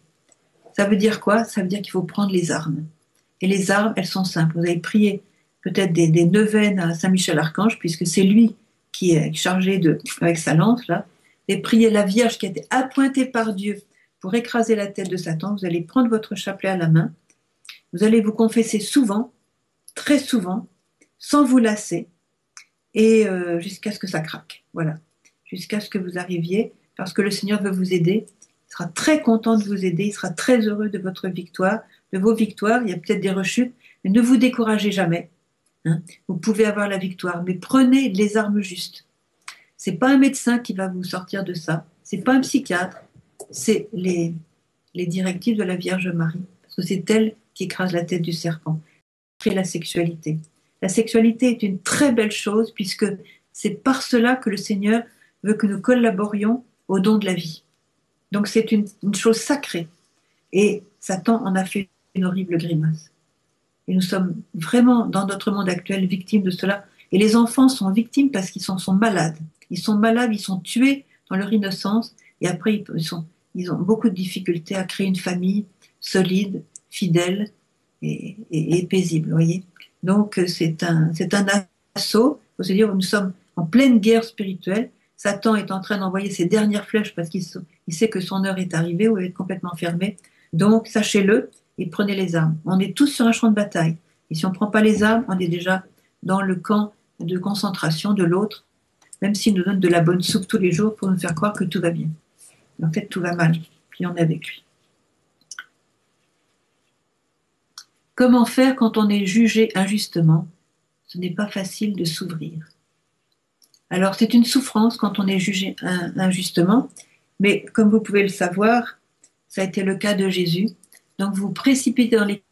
Ça veut dire quoi? Ça veut dire qu'il faut prendre les armes. Et les armes, elles sont simples. Vous avez prié peut-être des neuvaines à Saint-Michel-Archange, puisque c'est lui qui est chargé avec sa lance, là, et prier la Vierge qui a été appointée par Dieu pour écraser la tête de Satan. Vous allez prendre votre chapelet à la main. Vous allez vous confesser souvent, très souvent, sans vous lasser, et jusqu'à ce que ça craque. Voilà. Jusqu'à ce que vous arriviez, parce que le Seigneur veut vous aider. Il sera très content de vous aider, il sera très heureux de votre victoire, de vos victoires. Il y a peut-être des rechutes, mais ne vous découragez jamais. Hein. Vous pouvez avoir la victoire, mais prenez les armes justes. C'est pas un médecin qui va vous sortir de ça, c'est pas un psychiatre, c'est les directives de la Vierge Marie, parce que c'est elle qui écrase la tête du serpent. Et la sexualité. La sexualité est une très belle chose, puisque c'est par cela que le Seigneur veut que nous collaborions au don de la vie. Donc c'est une chose sacrée. Et Satan en a fait une horrible grimace. Et nous sommes vraiment, dans notre monde actuel, victimes de cela. Et les enfants sont victimes parce qu'ils sont malades. Ils sont malades, ils sont tués dans leur innocence. Et après, ils ont beaucoup de difficultés à créer une famille solide, fidèle et paisible. Voyez. Donc, c'est un assaut. Il faut se dire, nous sommes en pleine guerre spirituelle. Satan est en train d'envoyer ses dernières flèches parce qu'il sait que son heure est arrivée ou elle est complètement fermée. Donc, sachez-le et prenez les armes. On est tous sur un champ de bataille. Et si on ne prend pas les armes, on est déjà dans le camp de concentration de l'autre, même s'il nous donne de la bonne soupe tous les jours pour nous faire croire que tout va bien. En fait, tout va mal, puis on est avec lui. Comment faire quand on est jugé injustement? Ce n'est pas facile de s'ouvrir. Alors, c'est une souffrance quand on est jugé injustement, mais comme vous pouvez le savoir, ça a été le cas de Jésus. Donc, vous précipitez dans les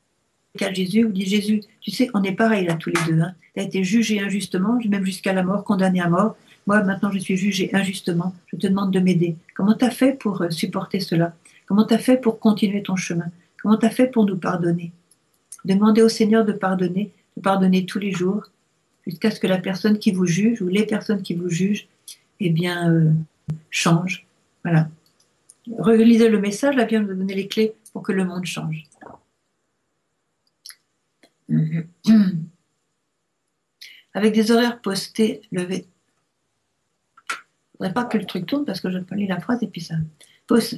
cas de Jésus, vous dites Jésus, tu sais, on est pareil là tous les deux. Hein. Tu as été jugé injustement, même jusqu'à la mort, condamné à mort. Moi, maintenant, je suis jugé injustement. Je te demande de m'aider. Comment tu as fait pour supporter cela? Comment tu as fait pour continuer ton chemin? Comment tu as fait pour nous pardonner? Demandez au Seigneur de pardonner tous les jours, jusqu'à ce que la personne qui vous juge ou les personnes qui vous jugent, eh bien, changent. Voilà. Relisez le message, là, vient de donner les clés pour que le monde change. Avec des horaires postés, levés. Il ne faudrait pas que le truc tourne parce que je lis la phrase et puis ça.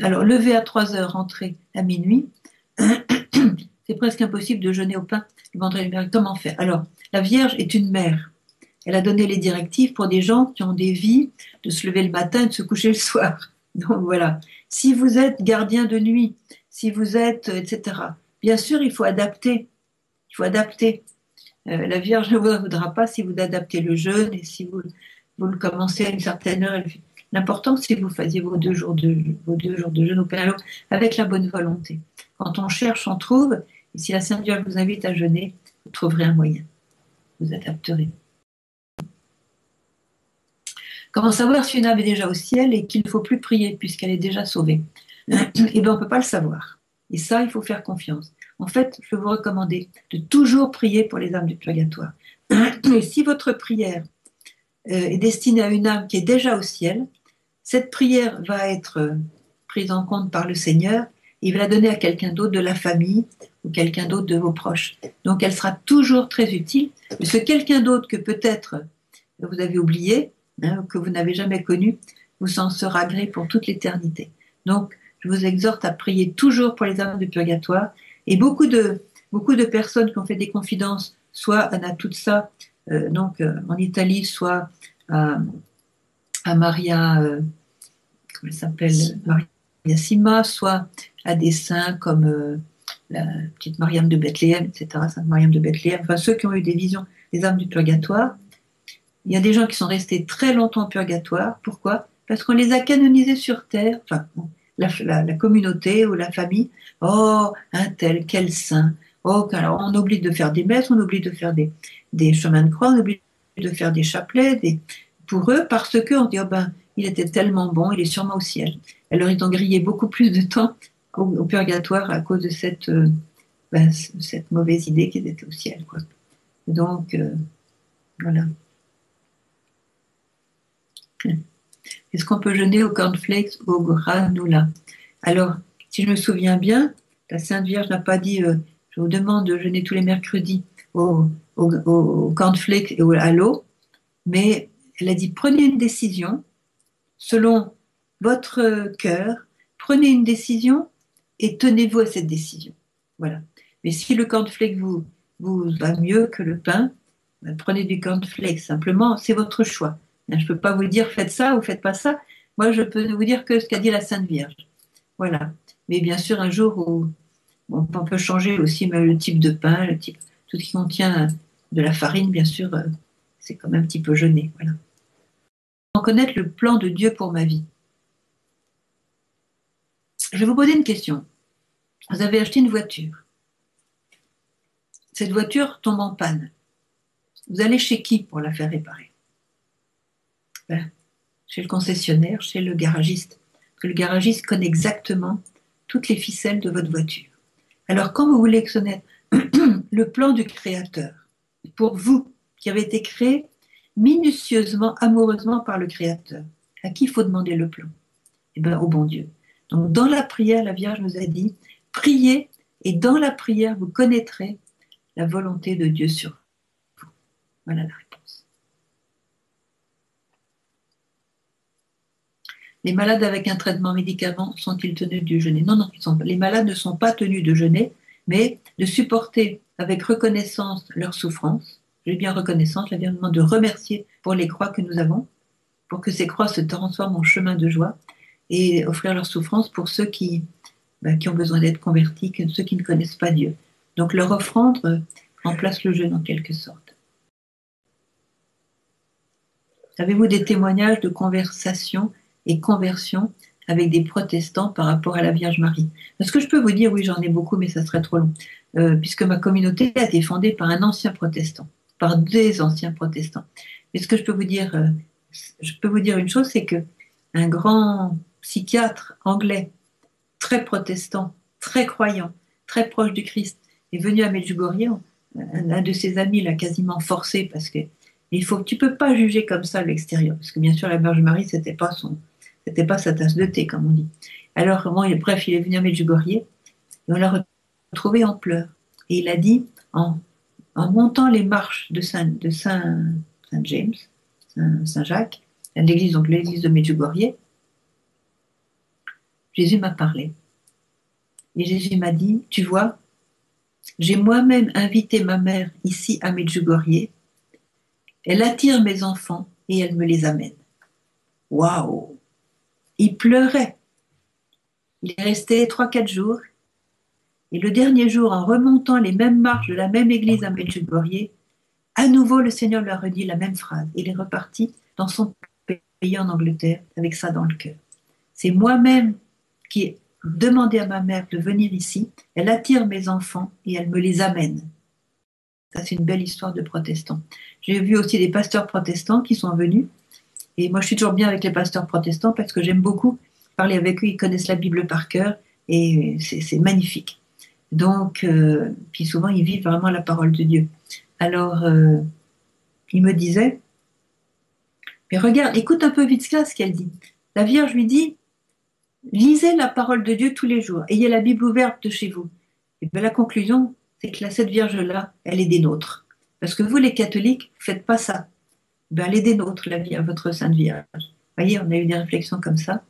Alors, lever à 3 heures, rentrer à minuit. C'est presque impossible de jeûner au pain le vendredi. Comment faire? Alors, la Vierge est une mère. Elle a donné les directives pour des gens qui ont des vies de se lever le matin et de se coucher le soir. Donc voilà. Si vous êtes gardien de nuit, si vous êtes, etc., bien sûr, il faut adapter. Il faut adapter. La Vierge ne vous voudra pas si vous adaptez le jeûne et si vous le commencez à une certaine heure. L'important, c'est que vous fassiez vos 2 jours de jeûne au pain avec la bonne volonté. Quand on cherche, on trouve. Et si la Sainte Vierge vous invite à jeûner, vous trouverez un moyen. Vous adapterez. Comment savoir si une âme est déjà au ciel et qu'il ne faut plus prier puisqu'elle est déjà sauvée? Eh bien, on ne peut pas le savoir. Et ça, il faut faire confiance. En fait, je vais vous recommander de toujours prier pour les âmes du purgatoire. Et si votre prière est destinée à une âme qui est déjà au ciel, cette prière va être prise en compte par le Seigneur. Il va la donner à quelqu'un d'autre de la famille ou quelqu'un d'autre de vos proches. Donc, elle sera toujours très utile. Mais ce quelqu'un d'autre que peut-être vous avez oublié, que vous n'avez jamais connu, vous en sera gré pour toute l'éternité. Donc, je vous exhorte à prier toujours pour les âmes du purgatoire. Et beaucoup de personnes qui ont fait des confidences, soit à Natuzza, en Italie, soit à Maria, comment elle s'appelle, Maria Sima, soit à des saints comme la petite Mariam de Bethléem, etc., Sainte Mariam de Bethléem, enfin ceux qui ont eu des visions des âmes du purgatoire. Il y a des gens qui sont restés très longtemps au purgatoire. Pourquoi? Parce qu'on les a canonisés sur terre, enfin, la communauté ou la famille. Oh, un tel, quel saint. Oh, alors on oublie de faire des messes, on oublie de faire des chemins de croix, on oublie de faire des chapelets. Pour eux, parce qu'on dit, oh ben, il était tellement bon, il est sûrement au ciel. Alors ils ont grillé beaucoup plus de temps au purgatoire à cause de cette mauvaise idée qu'ils étaient au ciel, quoi. Donc, voilà. Est-ce qu'on peut jeûner au cornflakes ou au granola? Alors, si je me souviens bien, la Sainte Vierge n'a pas dit je vous demande de jeûner tous les mercredis au cornflakes et à l'eau, mais elle a dit prenez une décision selon votre cœur, prenez une décision et tenez-vous à cette décision. Voilà. Mais si le cornflake vous va mieux que le pain, prenez du cornflakes. Simplement, c'est votre choix. Je ne peux pas vous dire faites ça ou faites pas ça. Moi, je peux vous dire que ce qu'a dit la Sainte Vierge. Voilà. Mais bien sûr, un jour où on peut changer aussi même le type de pain, le type, tout ce qui contient de la farine, bien sûr, c'est quand même un petit peu jeûné. Voilà. Connaître le plan de Dieu pour ma vie. Je vais vous poser une question. Vous avez acheté une voiture. Cette voiture tombe en panne. Vous allez chez qui pour la faire réparer? Ben, chez le concessionnaire, chez le garagiste. Parce que le garagiste connaît exactement toutes les ficelles de votre voiture. Alors, quand vous voulez connaître le plan du Créateur, pour vous, qui avez été créé minutieusement, amoureusement par le Créateur, à qui il faut demander le plan? Eh bien, au bon Dieu. Donc, dans la prière, la Vierge nous a dit, priez, et dans la prière, vous connaîtrez la volonté de Dieu sur vous. Voilà la réponse. Les malades avec un traitement médicament sont-ils tenus de jeûner? Non, non, les malades ne sont pas tenus de jeûner, mais de supporter avec reconnaissance leur souffrance. J'ai bien reconnaissance, la Vierge demande de remercier pour les croix que nous avons, pour que ces croix se transforment en chemin de joie et offrir leur souffrance pour ceux qui ont besoin d'être convertis, ceux qui ne connaissent pas Dieu. Donc leur offrande remplace le jeûne en quelque sorte. Avez-vous des témoignages de conversation et conversion avec des protestants par rapport à la Vierge Marie? Est-ce que je peux vous dire, oui, j'en ai beaucoup, mais ça serait trop long, puisque ma communauté a été fondée par un ancien protestant, par des anciens protestants. Mais ce que je peux vous dire une chose, c'est que un grand psychiatre anglais, très protestant, très croyant, très proche du Christ, est venu à Medjugorje. Un de ses amis l'a quasiment forcé parce que tu peux pas juger comme ça l'extérieur, parce que bien sûr la Vierge Marie c'était pas sa tasse de thé comme on dit. Alors bref, il est venu à Medjugorje et on l'a retrouvé en pleurs et il a dit en montant les marches de Saint James, Saint Jacques, l'église donc l'église de Medjugorje, Jésus m'a parlé et Jésus m'a dit, tu vois, j'ai moi-même invité ma mère ici à Medjugorje. Elle attire mes enfants et elle me les amène. Waouh! Il pleurait. Il est resté 3-4 jours. Et le dernier jour, en remontant les mêmes marches de la même église à Medjugorje, à nouveau le Seigneur lui a redit la même phrase. Il est reparti dans son pays en Angleterre avec ça dans le cœur. C'est moi-même qui ai demandé à ma mère de venir ici. Elle attire mes enfants et elle me les amène. Ça, c'est une belle histoire de protestants. J'ai vu aussi des pasteurs protestants qui sont venus. Et moi, je suis toujours bien avec les pasteurs protestants parce que j'aime beaucoup parler avec eux. Ils connaissent la Bible par cœur et c'est magnifique. Donc, puis souvent, ils vivent vraiment la parole de Dieu. Alors, il me disait, mais regarde, écoute un peu vite ce qu'elle dit. La Vierge lui dit, lisez la parole de Dieu tous les jours. Ayez la Bible ouverte de chez vous. Et bien, la conclusion, c'est que cette Vierge-là, elle est des nôtres. Parce que vous, les catholiques, vous ne faites pas ça. Ben, elle est des nôtres, votre Sainte Vierge. Vous voyez, on a eu des réflexions comme ça.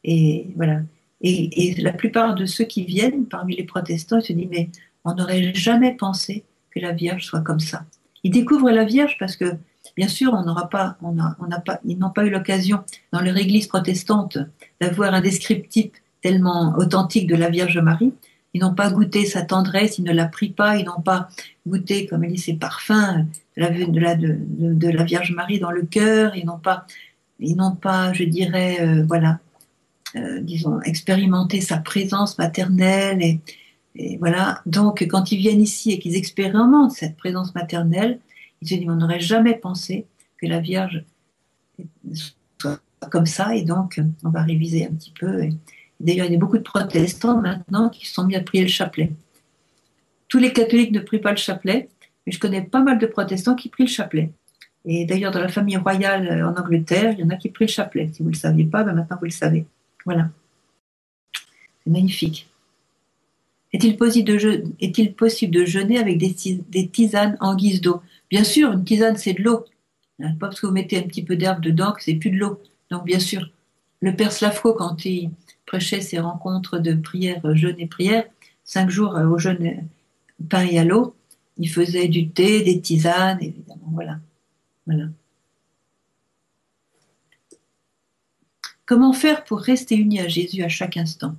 Et voilà. Et la plupart de ceux qui viennent parmi les protestants, ils se disent, mais on n'aurait jamais pensé que la Vierge soit comme ça. Ils découvrent la Vierge parce que, bien sûr, ils n'ont pas eu l'occasion dans leur église protestante d'avoir un descriptif tellement authentique de la Vierge Marie. Ils n'ont pas goûté sa tendresse, ils ne la prient pas, ils n'ont pas goûté, comme elle dit, ses parfums de la Vierge Marie dans le cœur, ils n'ont pas, je dirais, voilà, disons, expérimenter sa présence maternelle et voilà. Donc, quand ils viennent ici et qu'ils expérimentent cette présence maternelle, ils se disent, on n'aurait jamais pensé que la Vierge soit comme ça, et donc, on va réviser un petit peu. Et d'ailleurs, il y a beaucoup de protestants maintenant qui se sont mis à prier le chapelet. Tous les catholiques ne prient pas le chapelet, mais je connais pas mal de protestants qui prient le chapelet. Et d'ailleurs, dans la famille royale en Angleterre, il y en a qui prient le chapelet. Si vous ne le saviez pas, ben maintenant vous le savez. Voilà. C'est magnifique. Est-il possible de jeûner avec des tisanes en guise d'eau? Bien sûr, une tisane, c'est de l'eau. Pas parce que vous mettez un petit peu d'herbe dedans que c'est plus de l'eau. Donc, bien sûr, le père Slavko, quand il prêchait ses rencontres de prière, jeûne et prière, 5 jours au jeûne, pain et à l'eau, Il faisait du thé, des tisanes, évidemment. Voilà. Voilà. Comment faire pour rester uni à Jésus à chaque instant?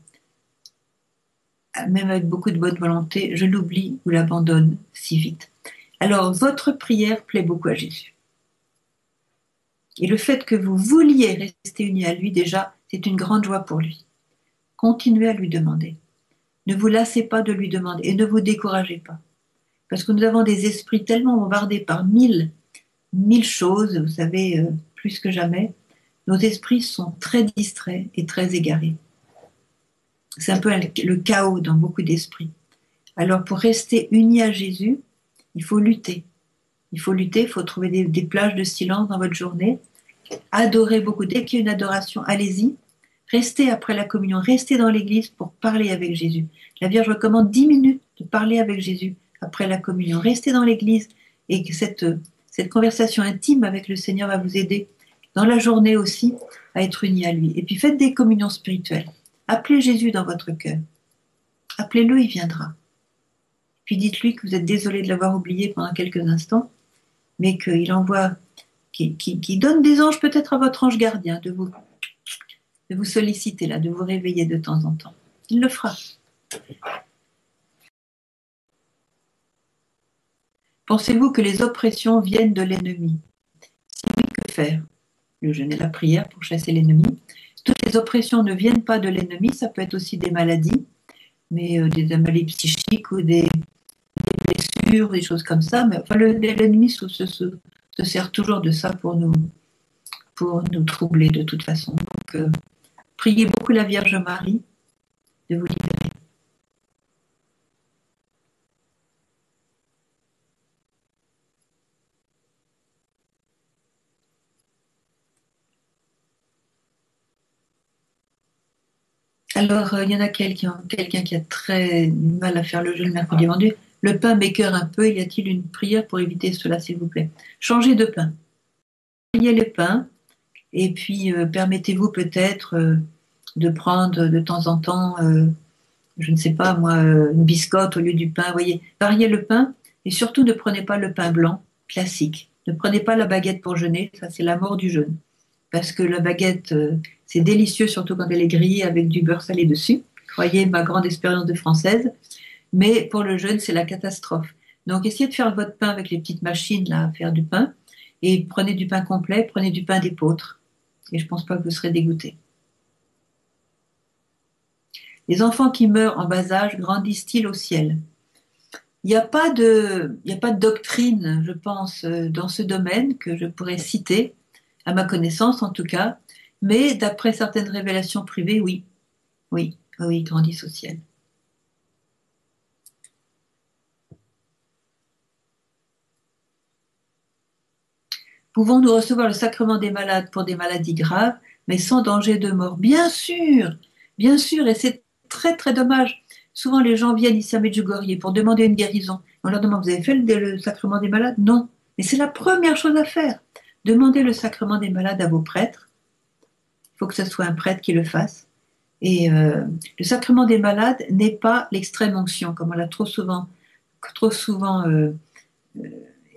Même avec beaucoup de bonne volonté, je l'oublie ou l'abandonne si vite. Alors, votre prière plaît beaucoup à Jésus. Et le fait que vous vouliez rester unis à lui, déjà, c'est une grande joie pour lui. Continuez à lui demander. Ne vous lassez pas de lui demander et ne vous découragez pas. Parce que nous avons des esprits tellement bombardés par mille choses, vous savez, plus que jamais. Nos esprits sont très distraits et très égarés. C'est un peu le chaos dans beaucoup d'esprits. Alors pour rester unis à Jésus, il faut lutter. Il faut lutter, il faut trouver des plages de silence dans votre journée. Adorez beaucoup. Dès qu'il y a une adoration, allez-y. Restez après la communion, restez dans l'église pour parler avec Jésus. La Vierge recommande 10 minutes de parler avec Jésus après la communion. Restez dans l'église et que cette conversation intime avec le Seigneur va vous aider dans la journée aussi à être unis à lui. Et puis faites des communions spirituelles. Appelez Jésus dans votre cœur. Appelez-le, il viendra. Puis dites-lui que vous êtes désolé de l'avoir oublié pendant quelques instants, mais qu'il envoie, qu'il donne des anges peut-être à votre ange gardien de vous solliciter là, de vous réveiller de temps en temps. Il le fera. Pensez-vous que les oppressions viennent de l'ennemi? Si oui, que faire? Le jeûne et la prière pour chasser l'ennemi. Toutes les oppressions ne viennent pas de l'ennemi, ça peut être aussi des maladies, mais des maladies psychiques ou des blessures, des choses comme ça. Mais enfin, l'ennemi se sert toujours de ça pour nous troubler de toute façon. Donc, priez beaucoup la Vierge Marie de vous libérer. Alors, il y en a quelqu'un qui a très mal à faire le jeûne le mercredi vendu. Le pain m'écœure un peu. Y a-t-il une prière pour éviter cela, s'il vous plaît? Changez de pain. Priez le pain et puis permettez-vous peut-être de prendre de temps en temps, je ne sais pas moi, une biscotte au lieu du pain. Voyez, variez le pain et surtout ne prenez pas le pain blanc classique. Ne prenez pas la baguette pour jeûner, ça c'est la mort du jeûne. Parce que la baguette, c'est délicieux, surtout quand elle est grillée avec du beurre salé dessus. Croyez ma grande expérience de française. Mais pour le jeûne, c'est la catastrophe. Donc, essayez de faire votre pain avec les petites machines là, à faire du pain. Et prenez du pain complet, prenez du pain d'épeautre. Et je ne pense pas que vous serez dégoûté. Les enfants qui meurent en bas âge grandissent-ils au ciel? Il n'y a pas de doctrine, je pense, dans ce domaine que je pourrais citer, à ma connaissance en tout cas, mais d'après certaines révélations privées, oui, oui, oui, ils grandissent au ciel. Pouvons-nous recevoir le sacrement des malades pour des maladies graves, mais sans danger de mort? Bien sûr, et c'est très très dommage. Souvent les gens viennent ici à Medjugorje pour demander une guérison. On leur demande, vous avez fait le sacrement des malades? Non. Mais c'est la première chose à faire. Demandez le sacrement des malades à vos prêtres. Il faut que ce soit un prêtre qui le fasse. Et le sacrement des malades n'est pas l'extrême onction, comme on l'a trop souvent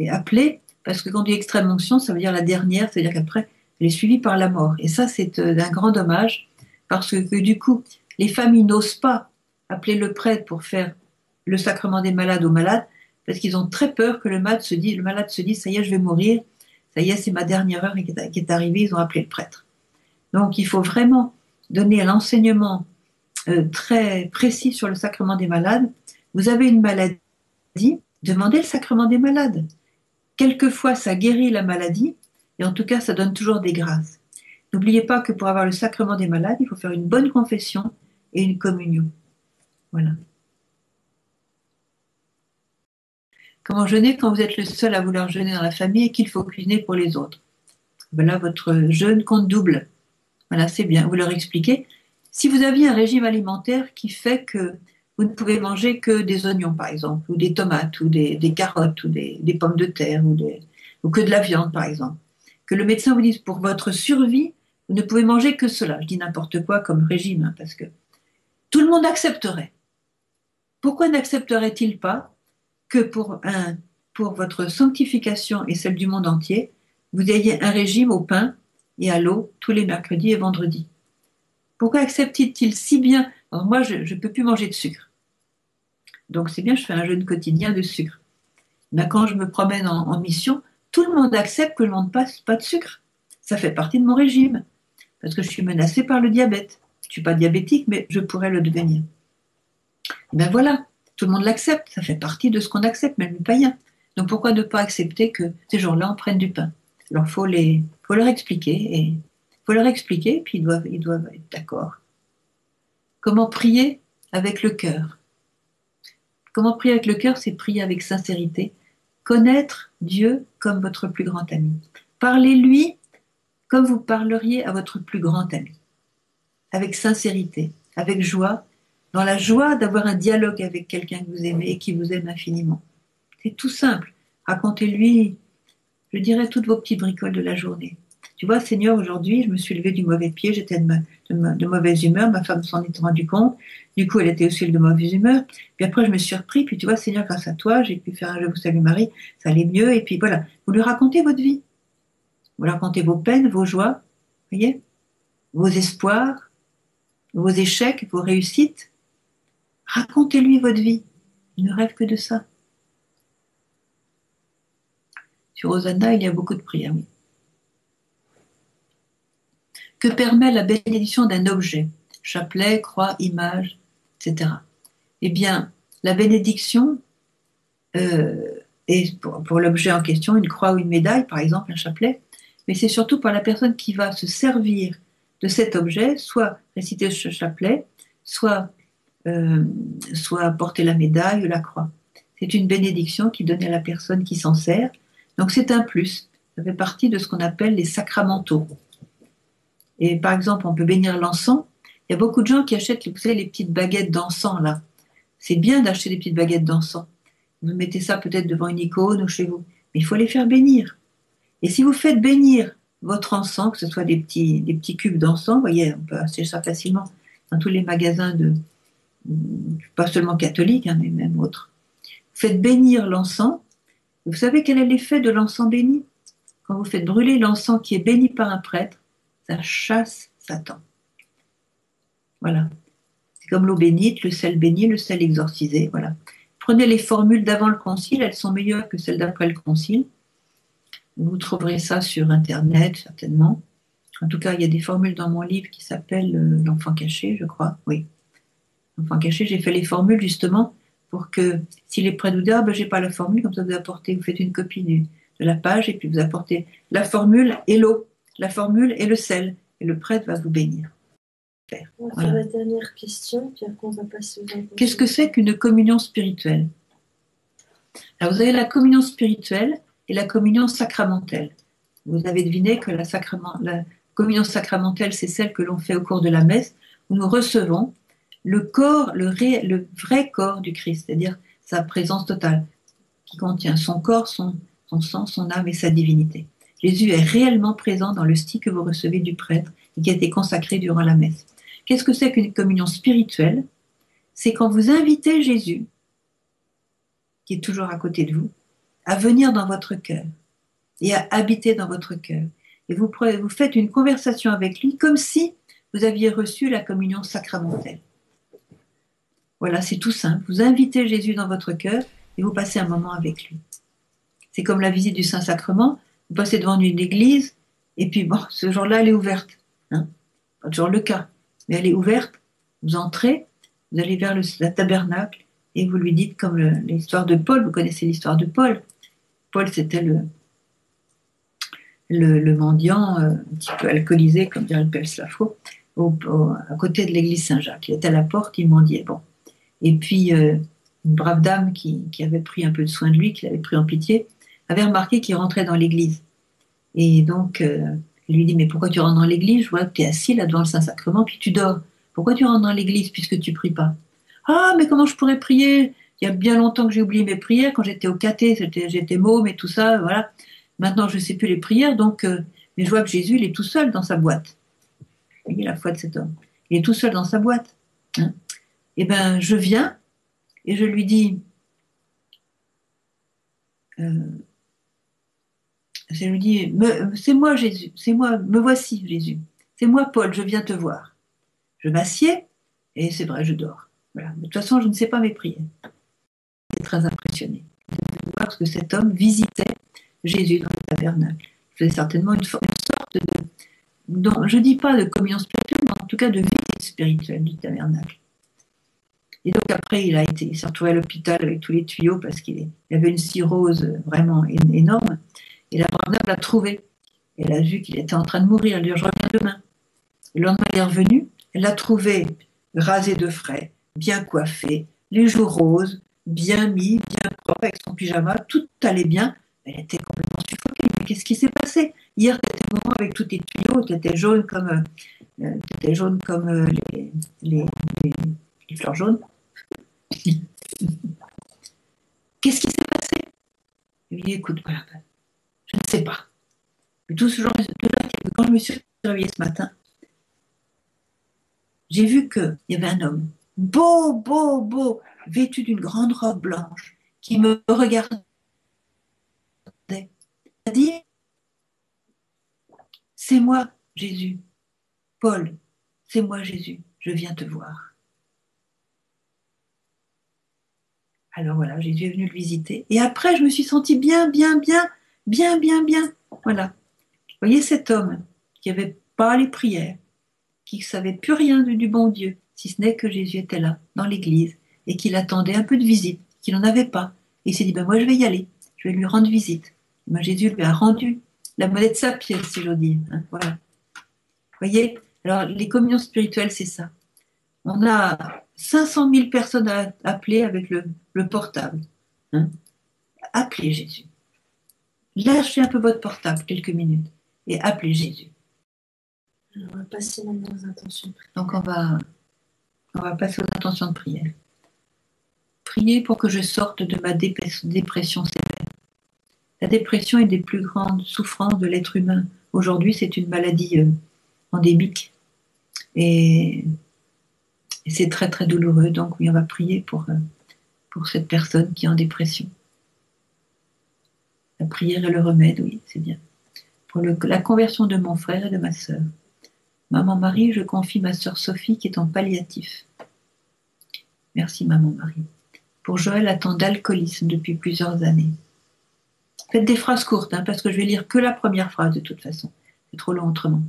appelé, parce que quand on dit extrême onction, ça veut dire la dernière, c'est-à-dire qu'après, elle est suivie par la mort. Et ça, c'est d'un grand dommage, parce que du coup, les familles n'osent pas appeler le prêtre pour faire le sacrement des malades aux malades, parce qu'ils ont très peur que le malade se dise, ça y est, je vais mourir, ça y est, c'est ma dernière heure qui est arrivée, ils ont appelé le prêtre. Donc, il faut vraiment donner un enseignement très précis sur le sacrement des malades. Vous avez une maladie, demandez le sacrement des malades. Quelquefois, ça guérit la maladie, et en tout cas, ça donne toujours des grâces. N'oubliez pas que pour avoir le sacrement des malades, il faut faire une bonne confession et une communion. Voilà. Comment jeûner quand vous êtes le seul à vouloir jeûner dans la famille et qu'il faut cuisiner pour les autres? Voilà, votre jeûne compte double. Voilà, c'est bien. Vous leur expliquez. Si vous aviez un régime alimentaire qui fait que vous ne pouvez manger que des oignons, par exemple, ou des tomates, ou des carottes, ou des pommes de terre, ou que de la viande, par exemple, que le médecin vous dise pour votre survie, vous ne pouvez manger que cela. Je dis n'importe quoi comme régime, hein, parce que tout le monde accepterait. Pourquoi n'accepterait-il pas que pour votre sanctification et celle du monde entier, vous ayez un régime au pain et à l'eau tous les mercredis et vendredis. Pourquoi accepte-t-il si bien? Alors moi, je ne peux plus manger de sucre. Donc c'est bien, je fais un jeûne quotidien de sucre. Ben, quand je me promène en mission, tout le monde accepte que je ne mange pas de sucre. Ça fait partie de mon régime, parce que je suis menacée par le diabète. Je ne suis pas diabétique, mais je pourrais le devenir. Ben voilà, tout le monde l'accepte, ça fait partie de ce qu'on accepte, même les païens. Donc pourquoi ne pas accepter que ces jours-là, on prenne du pain? Alors faut leur expliquer, puis ils doivent être d'accord. Comment prier avec le cœur? Comment prier avec le cœur? C'est prier avec sincérité. Connaître Dieu comme votre plus grand ami. Parlez-lui comme vous parleriez à votre plus grand ami. Avec sincérité, avec joie, dans la joie d'avoir un dialogue avec quelqu'un que vous aimez et qui vous aime infiniment. C'est tout simple. Racontez-lui, je dirais, toutes vos petites bricoles de la journée. Tu vois, Seigneur, aujourd'hui, je me suis levée du mauvais pied, j'étais de mauvaise humeur, ma femme s'en est rendue compte, du coup, elle était aussi de mauvaise humeur, puis après, je me suis repris, puis tu vois, Seigneur, grâce à toi, j'ai pu faire un Je vous salue Marie, ça allait mieux, et puis voilà, vous lui racontez votre vie, vous lui racontez vos peines, vos joies, voyez, vos espoirs, vos échecs, vos réussites, racontez-lui votre vie, il ne rêve que de ça. Sur Hosanna, il y a beaucoup de prières, oui. Que permet la bénédiction d'un objet? Chapelet, croix, image, etc. Eh bien, la bénédiction est pour l'objet en question, une croix ou une médaille, par exemple un chapelet, mais c'est surtout pour la personne qui va se servir de cet objet, soit réciter ce chapelet, soit, soit porter la médaille ou la croix. C'est une bénédiction qui donne à la personne qui s'en sert. Donc c'est un plus. Ça fait partie de ce qu'on appelle les sacramentaux. Et par exemple, on peut bénir l'encens. Il y a beaucoup de gens qui achètent, vous savez, les petites baguettes d'encens, là. C'est bien d'acheter des petites baguettes d'encens. Vous mettez ça peut-être devant une icône ou chez vous. Mais il faut les faire bénir. Et si vous faites bénir votre encens, que ce soit des petits cubes d'encens, vous voyez, on peut acheter ça facilement dans tous les magasins pas seulement catholiques, hein, mais même autres. Faites bénir l'encens. Vous savez quel est l'effet de l'encens béni? Quand vous faites brûler l'encens qui est béni par un prêtre, ça chasse Satan. Voilà. C'est comme l'eau bénite, le sel béni, le sel exorcisé. Voilà. Prenez les formules d'avant le concile, elles sont meilleures que celles d'après le concile. Vous trouverez ça sur Internet, certainement. En tout cas, il y a des formules dans mon livre qui s'appelle L'enfant caché, je crois. Oui. L'enfant caché, j'ai fait les formules justement pour que, s'il est prêt de vous dire, ah, ben, j'ai pas la formule, comme ça vous apportez, vous faites une copie de la page et puis vous apportez la formule et l'eau, la formule et le sel. Et le prêtre va vous bénir. On va faire la dernière question, puis après on va passer aux intentions. Qu'est-ce que c'est qu'une communion spirituelle? Alors vous avez la communion spirituelle et la communion sacramentelle. Vous avez deviné que la communion sacramentelle, c'est celle que l'on fait au cours de la messe, où nous recevons le corps, le vrai corps du Christ, c'est-à-dire sa présence totale, qui contient son corps, son sang, son âme et sa divinité. Jésus est réellement présent dans l'hostie que vous recevez du prêtre et qui a été consacré durant la messe. Qu'est-ce que c'est qu'une communion spirituelle? C'est quand vous invitez Jésus, qui est toujours à côté de vous, à venir dans votre cœur et à habiter dans votre cœur. Et vous faites une conversation avec lui comme si vous aviez reçu la communion sacramentelle. Voilà, c'est tout simple. Vous invitez Jésus dans votre cœur et vous passez un moment avec lui. C'est comme la visite du Saint-Sacrement. Vous passez devant une église et puis bon, ce jour-là, elle est ouverte. Hein, pas toujours le cas, mais elle est ouverte. Vous entrez, vous allez vers le tabernacle et vous lui dites, comme l'histoire de Paul, vous connaissez l'histoire de Paul. Paul, c'était le mendiant un petit peu alcoolisé, comme dirait le Père Slafo, à côté de l'église Saint-Jacques. Il était à la porte, il mendiait. Bon. Et puis, une brave dame qui avait pris un peu de soin de lui, qui l'avait pris en pitié, avait remarqué qu'il rentrait dans l'église. Et donc, elle lui dit, mais pourquoi tu rentres dans l'église? Je vois que tu es assis là devant le Saint-Sacrement, puis tu dors. Pourquoi tu rentres dans l'église puisque tu pries pas? Ah, mais comment je pourrais prier? Il y a bien longtemps que j'ai oublié mes prières. Quand j'étais au caté, j'étais môme et tout ça, voilà. Maintenant, je ne sais plus les prières, donc, mais je vois que Jésus, il est tout seul dans sa boîte. Vous voyez la foi de cet homme. Il est tout seul dans sa boîte. Hein. Eh bien, je viens et je lui dis, je lui dis, c'est moi Jésus, c'est moi, me voici Jésus, c'est moi Paul, je viens te voir. Je m'assieds et c'est vrai, je dors. Voilà. De toute façon, je ne sais pas mes prières. J'étais très impressionnée de voir que cet homme visitait Jésus dans le tabernacle. C'est certainement une sorte je ne dis pas de communion spirituelle, mais en tout cas de vie spirituelle du tabernacle. Et donc après, il s'est retrouvé à l'hôpital avec tous les tuyaux parce qu'il avait une cirrhose vraiment énorme. Et la grand-mère l'a trouvé. Elle a vu qu'il était en train de mourir. Elle lui a dit, je reviens demain. Le lendemain, elle est revenue. Elle l'a trouvé rasé de frais, bien coiffé, les joues roses, bien mis, bien propre, avec son pyjama. Tout allait bien. Elle était complètement suffoquée. Mais qu'est-ce qui s'est passé? Hier, tu étais moment avec tous tes tuyaux. Tu étais jaune comme, les fleurs jaunes. Qu'est-ce qui s'est passé? Je lui ai dit, écoute, voilà, je ne sais pas. Mais tout ce genre de quand je me suis réveillée ce matin, j'ai vu qu'il y avait un homme, beau, vêtu d'une grande robe blanche, qui me regardait. Il a dit, c'est moi, Jésus. Paul, c'est moi, Jésus. Je viens te voir. Alors voilà, Jésus est venu le visiter. Et après, je me suis sentie bien. Voilà. Vous voyez cet homme qui n'avait pas les prières, qui ne savait plus rien du bon Dieu, si ce n'est que Jésus était là, dans l'église, et qu'il attendait un peu de visite, qu'il n'en avait pas. Et il s'est dit, ben moi je vais y aller, je vais lui rendre visite. Et ben, Jésus lui a rendu la monnaie de sa pièce, si j'ose dire. Hein, voilà. Vous voyez, alors les communions spirituelles, c'est ça. On a 500 000 personnes à appeler avec le portable. Hein. Appelez Jésus. Lâchez un peu votre portable quelques minutes et appelez Jésus. On va passer maintenant aux intentions de prière. Donc on va passer aux intentions de prière. Priez pour que je sorte de ma dépression sévère. La dépression est des plus grandes souffrances de l'être humain. Aujourd'hui, c'est une maladie endémique. Et c'est très, très douloureux. Donc oui, on va prier pour cette personne qui est en dépression. La prière est le remède, oui, c'est bien. Pour la conversion de mon frère et de ma sœur. Maman Marie, je confie ma sœur Sophie qui est en palliatif. Merci Maman Marie. Pour Joël atteint d'alcoolisme depuis plusieurs années. Faites des phrases courtes, hein, parce que je vais lire que la première phrase de toute façon. C'est trop long autrement.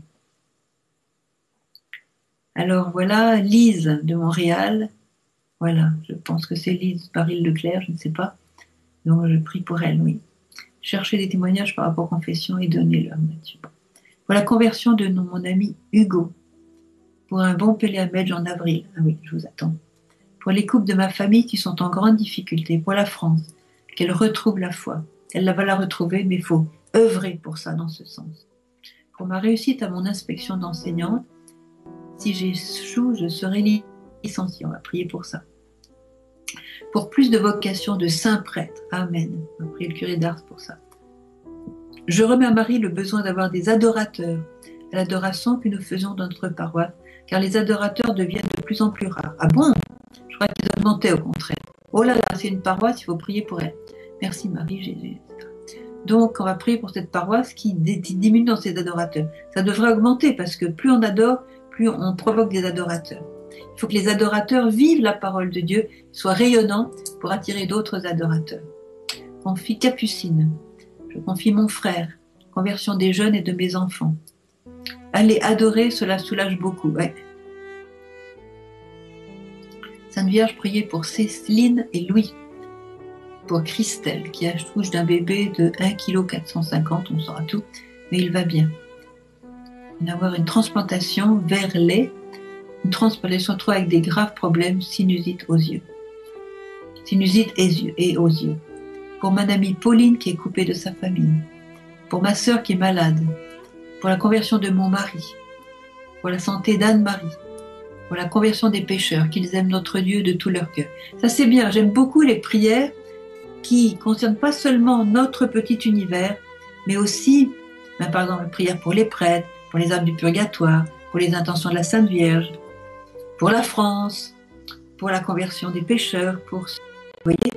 Alors voilà, Lise de Montréal. Voilà, je pense que c'est Lise Baril-Leclerc, je ne sais pas. Donc je prie pour elle, oui. Cherchez des témoignages par rapport aux confessions et donnez-leur, Mathieu. Pour la conversion de mon ami Hugo. Pour un bon pèlerinage en avril. Ah oui, je vous attends. Pour les couples de ma famille qui sont en grande difficulté. Pour la France, qu'elle retrouve la foi. Elle va la retrouver, mais il faut œuvrer pour ça dans ce sens. Pour ma réussite à mon inspection d'enseignante, si j'échoue, je serai licenciée. On va prier pour ça. Pour plus de vocation de saint prêtre. Amen. On va prier le curé d'Ars pour ça. Je remets à Marie le besoin d'avoir des adorateurs à l'adoration que nous faisons dans notre paroisse, car les adorateurs deviennent de plus en plus rares. Ah bon? Je crois qu'ils augmentaient au contraire. Oh là là, c'est une paroisse, il faut prier pour elle. Merci Marie, Jésus. Donc, on va prier pour cette paroisse qui diminue dans ses adorateurs. Ça devrait augmenter parce que plus on adore, plus on provoque des adorateurs. Il faut que les adorateurs vivent la parole de Dieu, soient rayonnants pour attirer d'autres adorateurs. Je confie Capucine. Je confie mon frère. Conversion des jeunes et de mes enfants. Aller adorer, cela soulage beaucoup. Ouais. Sainte Vierge, priez pour Céline et Louis. Pour Christelle, qui accouche d'un bébé de 1,450 kg, on saura tout, mais il va bien. D'avoir une transplantation vers une transplantation trop avec des graves problèmes, sinusite aux yeux. Sinusite et aux yeux. Pour ma amie Pauline qui est coupée de sa famille. Pour ma sœur qui est malade. Pour la conversion de mon mari. Pour la santé d'Anne-Marie. Pour la conversion des pécheurs, qu'ils aiment notre Dieu de tout leur cœur. Ça c'est bien, j'aime beaucoup les prières qui ne concernent pas seulement notre petit univers, mais aussi, par exemple, la prière pour les prêtres, pour les âmes du purgatoire, pour les intentions de la Sainte Vierge, pour la France, pour la conversion des pécheurs, vous voyez.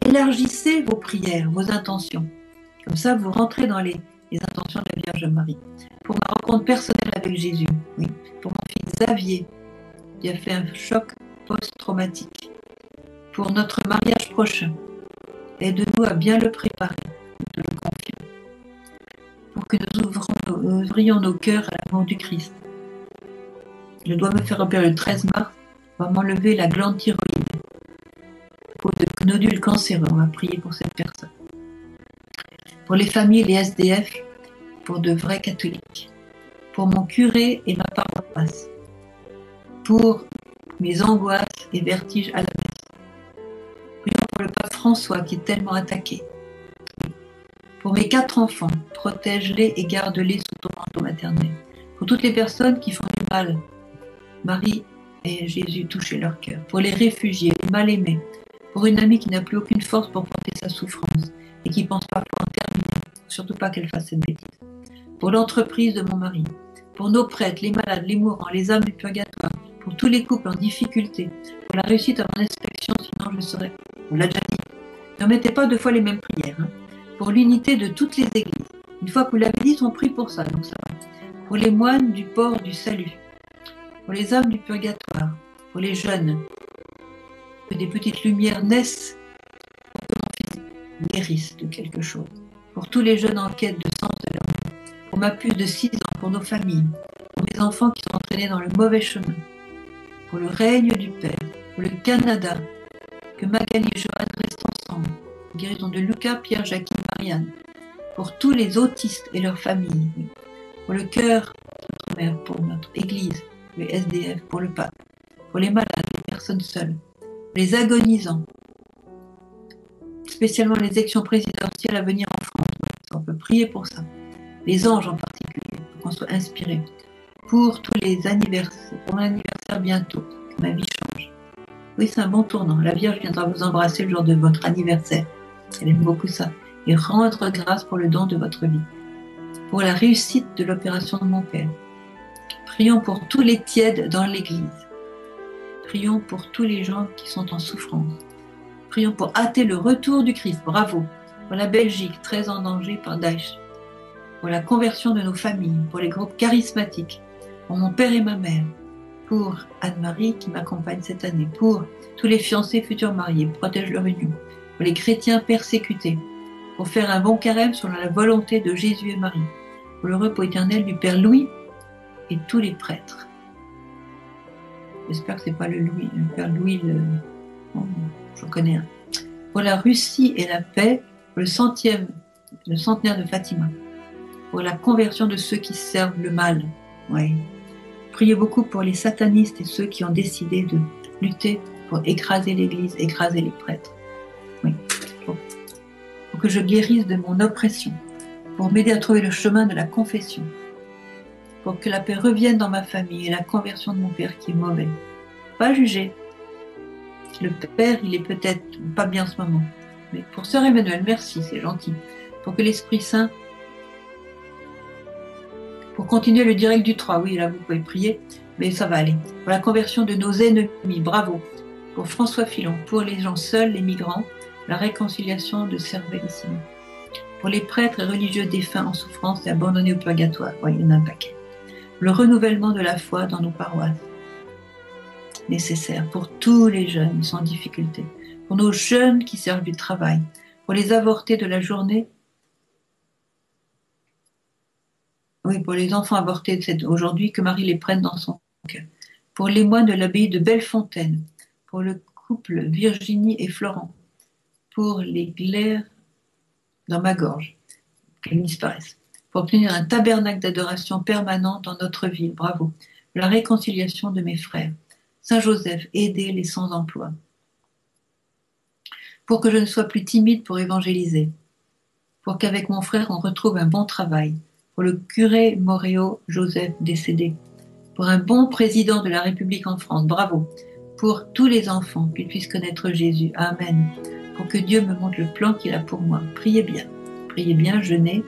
Élargissez vos prières, vos intentions. Comme ça, vous rentrez dans les intentions de la Vierge Marie. Pour ma rencontre personnelle avec Jésus, oui. Pour mon fils Xavier, qui a fait un choc post-traumatique. Pour notre mariage prochain, aide-nous à bien le préparer, de le confier. Pour que nous ouvrions nos cœurs à l'amour du Christ. Je dois me faire opérer le 13 mars, on va m'enlever la glande thyroïde. Pour de nodules cancéreux, on va prier pour cette personne. Pour les familles, les SDF, pour de vrais catholiques. Pour mon curé et ma paroisse. Pour mes angoisses et vertiges à la messe. Prions pour le pape François qui est tellement attaqué. Pour mes 4 enfants, protège-les et garde-les sous ton manteau maternel. Pour toutes les personnes qui font du mal, Marie et Jésus touchez leur cœur. Pour les réfugiés, les mal-aimés. Pour une amie qui n'a plus aucune force pour porter sa souffrance et qui pense pas pour en terminer, surtout pas qu'elle fasse cette bêtise. Pour l'entreprise de mon mari. Pour nos prêtres, les malades, les mourants, les âmes du purgatoire. Pour tous les couples en difficulté. Pour la réussite à mon inspection, sinon je serais... On l'a déjà dit. Ne mettez pas 2 fois les mêmes prières. Pour l'unité de toutes les églises. Une fois que vous l'avez dit, on prie pour ça, donc ça va. Pour les moines du port du salut. Pour les âmes du purgatoire. Pour les jeunes. Que des petites lumières naissent. Pour que mon fils guérisse de quelque chose. Pour tous les jeunes en quête de sens de leur vie. Pour ma puce de 6 ans, pour nos familles. Pour mes enfants qui sont entraînés dans le mauvais chemin. Pour le règne du Père. Pour le Canada. Que Magali et Joanne restent ensemble. Guérison de Lucas, Pierre, Jacqueline, Marianne. Pour tous les autistes et leurs familles. Pour le cœur de notre mère, pour notre église, les SDF, pour le pape. Pour les malades, les personnes seules. Pour les agonisants. Spécialement les élections présidentielles à venir en France. On peut prier pour ça. Les anges en particulier, pour qu'on soit inspirés. Pour tous les anniversaires, pour mon anniversaire bientôt, que ma vie change. Oui, c'est un bon tournant. La Vierge viendra vous embrasser le jour de votre anniversaire. Elle aime beaucoup ça. Et rendre grâce pour le don de votre vie. Pour la réussite de l'opération de mon père. Prions pour tous les tièdes dans l'église. Prions pour tous les gens qui sont en souffrance. Prions pour hâter le retour du Christ. Bravo. Pour la Belgique, très en danger par Daesh. Pour la conversion de nos familles. Pour les groupes charismatiques. Pour mon père et ma mère. Pour Anne-Marie qui m'accompagne cette année. Pour tous les fiancés futurs mariés. Protège leur union. Pour les chrétiens persécutés. Pour faire un bon carême selon la volonté de Jésus et Marie. Pour le repos éternel du Père Louis et tous les prêtres. J'espère que c'est pas le Père Louis, bon, je connais un. Pour la Russie et la paix, pour le centenaire de Fatima. Pour la conversion de ceux qui servent le mal. Ouais. Priez beaucoup pour les satanistes et ceux qui ont décidé de lutter pour écraser l'Église, écraser les prêtres. Oui. Pour que je guérisse de mon oppression. Pour m'aider à trouver le chemin de la confession. Pour que la paix revienne dans ma famille et la conversion de mon père qui est mauvais. Pas juger. Le père, il est peut-être pas bien en ce moment. Mais pour sœur Emmanuel, merci, c'est gentil. Pour que l'Esprit Saint... Pour continuer le direct du 3, oui, là vous pouvez prier, mais ça va aller. Pour la conversion de nos ennemis, bravo. Pour François Filon, pour les gens seuls, les migrants, la réconciliation de Cervellissimo. Pour les prêtres et religieux défunts en souffrance et abandonnés au purgatoire, oui, il y en a un paquet. Le renouvellement de la foi dans nos paroisses, nécessaire pour tous les jeunes qui sont en difficulté, pour nos jeunes qui servent du travail, pour les avortés de la journée, oui, pour les enfants avortés aujourd'hui, que Marie les prenne dans son cœur, pour les moines de l'abbaye de Bellefontaine, pour le couple Virginie et Florent, pour les glaires dans ma gorge, qu'elles disparaissent, pour obtenir un tabernacle d'adoration permanent dans notre ville, bravo, la réconciliation de mes frères, Saint Joseph, aider les sans-emploi, pour que je ne sois plus timide pour évangéliser, pour qu'avec mon frère on retrouve un bon travail, pour le curé Moréo Joseph décédé, pour un bon président de la République en France, bravo, pour tous les enfants qu'ils puissent connaître Jésus, amen, pour que Dieu me montre le plan qu'il a pour moi, priez bien, jeûnez.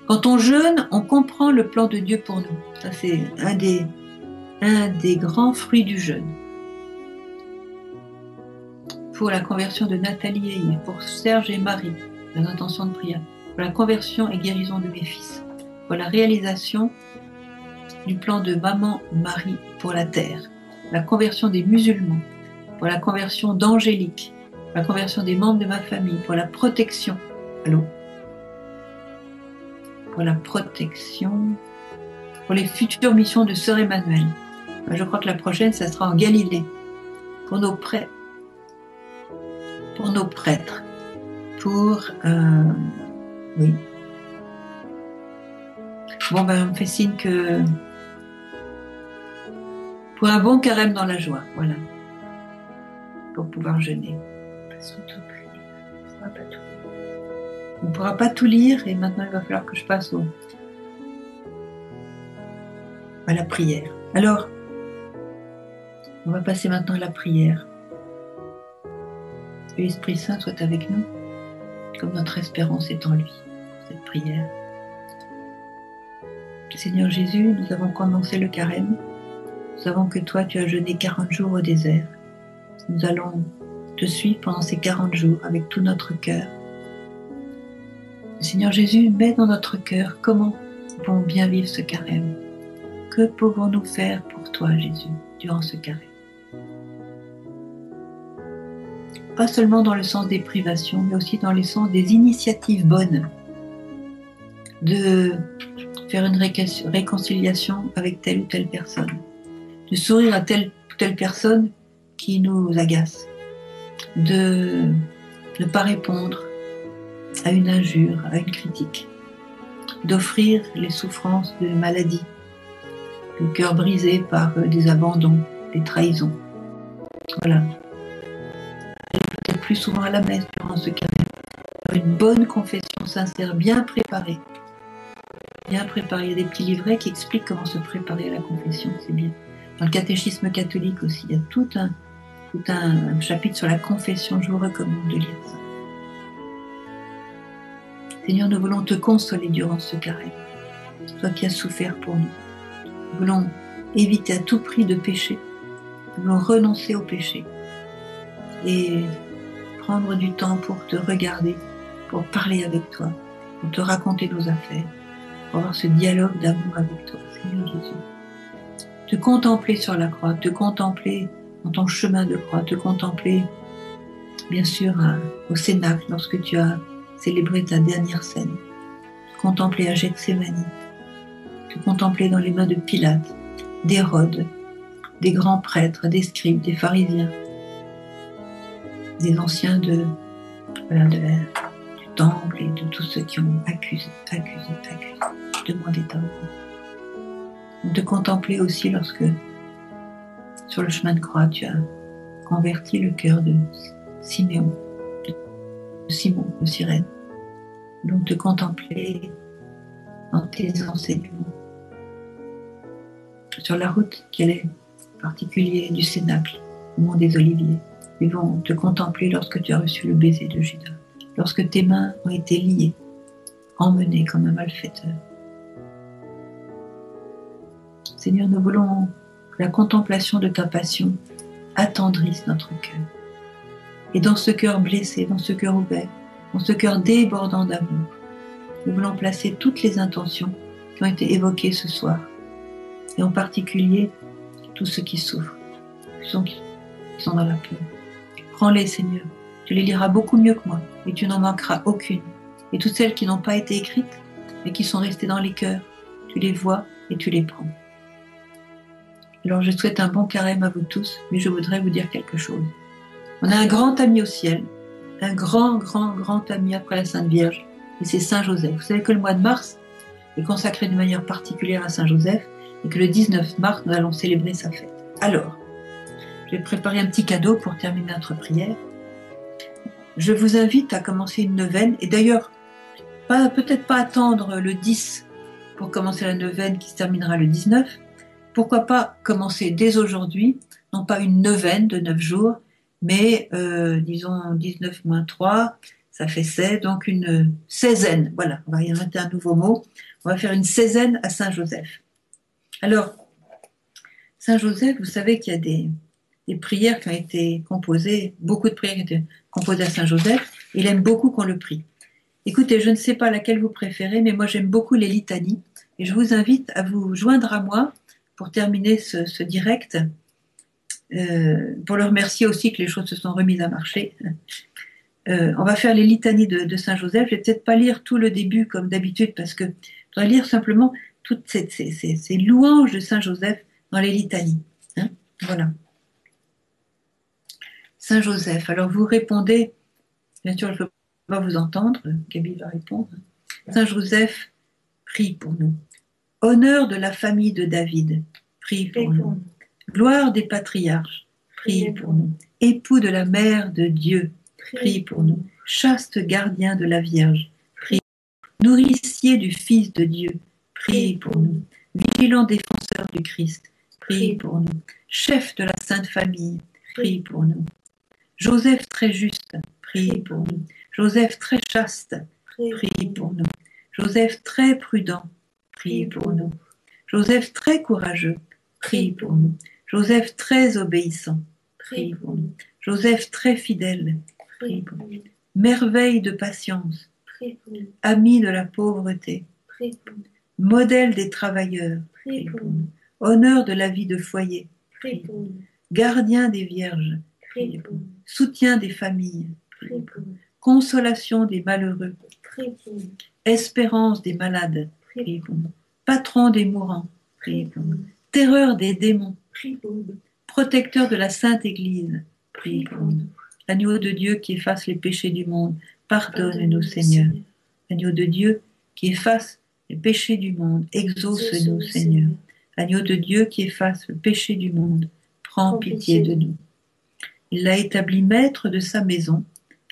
Quand on jeûne, on comprend le plan de Dieu pour nous, ça c'est un des grands fruits du jeûne. pour la conversion de Nathalie et Yves, pour Serge et Marie, leurs intentions de prière, pour la conversion et guérison de mes fils, pour la réalisation du plan de maman Marie pour la terre, la conversion des musulmans, pour la conversion d'Angélique, pour la conversion des membres de ma famille, pour la protection, allô, pour la protection, pour les futures missions de Sœur Emmanuel. Je crois que la prochaine, ça sera en Galilée, pour nos prêtres, pour oui. Bon, ben, on me fait signe que pour un bon carême dans la joie, voilà, pour pouvoir jeûner. On ne pourra pas tout lire et maintenant il va falloir que je passe à la prière. Alors, on va passer maintenant à la prière. Que l'Esprit Saint soit avec nous, comme notre espérance est en lui, cette prière. Seigneur Jésus, nous avons commencé le carême. Nous savons que toi, tu as jeûné 40 jours au désert. Nous allons te suivre pendant ces 40 jours avec tout notre cœur. Seigneur Jésus, mets dans notre cœur comment nous pouvons bien vivre ce carême. Que pouvons-nous faire pour toi, Jésus, durant ce carême? Pas seulement dans le sens des privations, mais aussi dans le sens des initiatives bonnes, de faire une réconciliation avec telle ou telle personne, de sourire à telle ou telle personne qui nous agace, de ne pas répondre à une injure, à une critique, d'offrir les souffrances de maladie, le cœur brisé par des abandons, des trahisons. Voilà. Peut-être plus souvent à la messe durant ce carême. Une bonne confession sincère, bien préparée. Bien préparée. Il y a des petits livrets qui expliquent comment se préparer à la confession, c'est bien. Dans le catéchisme catholique aussi, il y a tout un chapitre sur la confession, je vous recommande de lire ça. Seigneur, nous voulons te consoler durant ce carême, toi qui as souffert pour nous. Nous voulons éviter à tout prix de pécher, nous voulons renoncer au péché et prendre du temps pour te regarder, pour parler avec toi, pour te raconter nos affaires, pour avoir ce dialogue d'amour avec toi, Seigneur Jésus. Te contempler sur la croix, te contempler dans ton chemin de croix, te contempler, bien sûr, au Cénacle, lorsque tu as célébré ta dernière scène, te contempler à Gethsémani, te contempler dans les mains de Pilate, d'Hérode, des grands prêtres, des scribes, des pharisiens, des anciens du temple et de tous ceux qui ont accusé, demandé ta mort. On te contemplait aussi lorsque, sur le chemin de croix, tu as converti le cœur de Simon de Cyrène. Donc te contempler dans tes enseignements. Sur la route qui est particulier du Cénacle, au mont des Oliviers. Ils vont te contempler lorsque tu as reçu le baiser de Judas, lorsque tes mains ont été liées, emmenées comme un malfaiteur. Seigneur, nous voulons que la contemplation de ta passion attendrisse notre cœur. Et dans ce cœur blessé, dans ce cœur ouvert, dans ce cœur débordant d'amour, nous voulons placer toutes les intentions qui ont été évoquées ce soir, et en particulier tous ceux qui souffrent, qui sont dans la peur. Prends-les, Seigneur, tu les liras beaucoup mieux que moi, et tu n'en manqueras aucune. Et toutes celles qui n'ont pas été écrites, mais qui sont restées dans les cœurs, tu les vois et tu les prends. Alors je souhaite un bon carême à vous tous, mais je voudrais vous dire quelque chose. On a un grand ami au ciel, un grand ami après la Sainte Vierge, et c'est Saint Joseph. Vous savez que le mois de mars est consacré de manière particulière à Saint Joseph, et que le 19 mars, nous allons célébrer sa fête. Alors, je vais préparer un petit cadeau pour terminer notre prière. Je vous invite à commencer une neuvaine, et d'ailleurs, peut-être pas attendre le 10 pour commencer la neuvaine qui se terminera le 19. Pourquoi pas commencer dès aujourd'hui, non pas une neuvaine de 9 jours, mais disons 19 moins 3, ça fait 16, donc une seizaine. Voilà, on va inventer un nouveau mot. On va faire une seizaine à Saint Joseph. Alors, Saint Joseph, vous savez qu'il y a des prières qui ont été composées, beaucoup de prières qui ont été composées à Saint Joseph. Il aime beaucoup qu'on le prie. Écoutez, je ne sais pas laquelle vous préférez, mais moi j'aime beaucoup les litanies. Et je vous invite à vous joindre à moi pour terminer ce direct, pour le remercier aussi que les choses se sont remises à marcher. On va faire les litanies de Saint Joseph. Je vais peut-être pas lire tout le début comme d'habitude parce que je vais lire simplement toutes ces louanges de Saint Joseph dans les litanies. Hein, voilà. Saint Joseph. Alors vous répondez, bien sûr je ne peux pas vous entendre, Gaby va répondre. Saint Joseph, prie pour nous. Honneur de la famille de David, prie pour nous. Gloire des patriarches, prie pour nous. Époux de la mère de Dieu, prie pour nous. Chaste gardien de la Vierge, prie pour nous. Nourricier du Fils de Dieu, prie pour nous. Vigilant défenseur du Christ, prie pour nous. Chef de la Sainte Famille, prie pour nous. Joseph très juste, prie pour nous. Joseph très chaste, prie pour nous. Joseph très prudent, prie pour nous. Joseph très courageux, prie pour nous. Joseph très obéissant, prie pour nous. Joseph très fidèle, prie pour nous. Merveille de patience, prie pour nous. Ami de la pauvreté, prie pour nous. Modèle des travailleurs, prie pour nous. Honneur de la vie de foyer, prie pour nous. Gardien des vierges, prie pour nous. Soutien des familles, prie pour nous. Consolation des malheureux, prie pour nous. Espérance des malades, prie pour nous. Patron des mourants, prie pour nous. Terreur des démons, prie pour nous. Protecteur de la Sainte Église, prie pour nous. Agneau de Dieu qui efface les péchés du monde, pardonne-nous Seigneur. Agneau de Dieu qui efface les péchés du monde, exauce-nous Seigneur. Agneau de Dieu qui efface le péché du monde, prends pitié de nous. Il l'a établi maître de sa maison,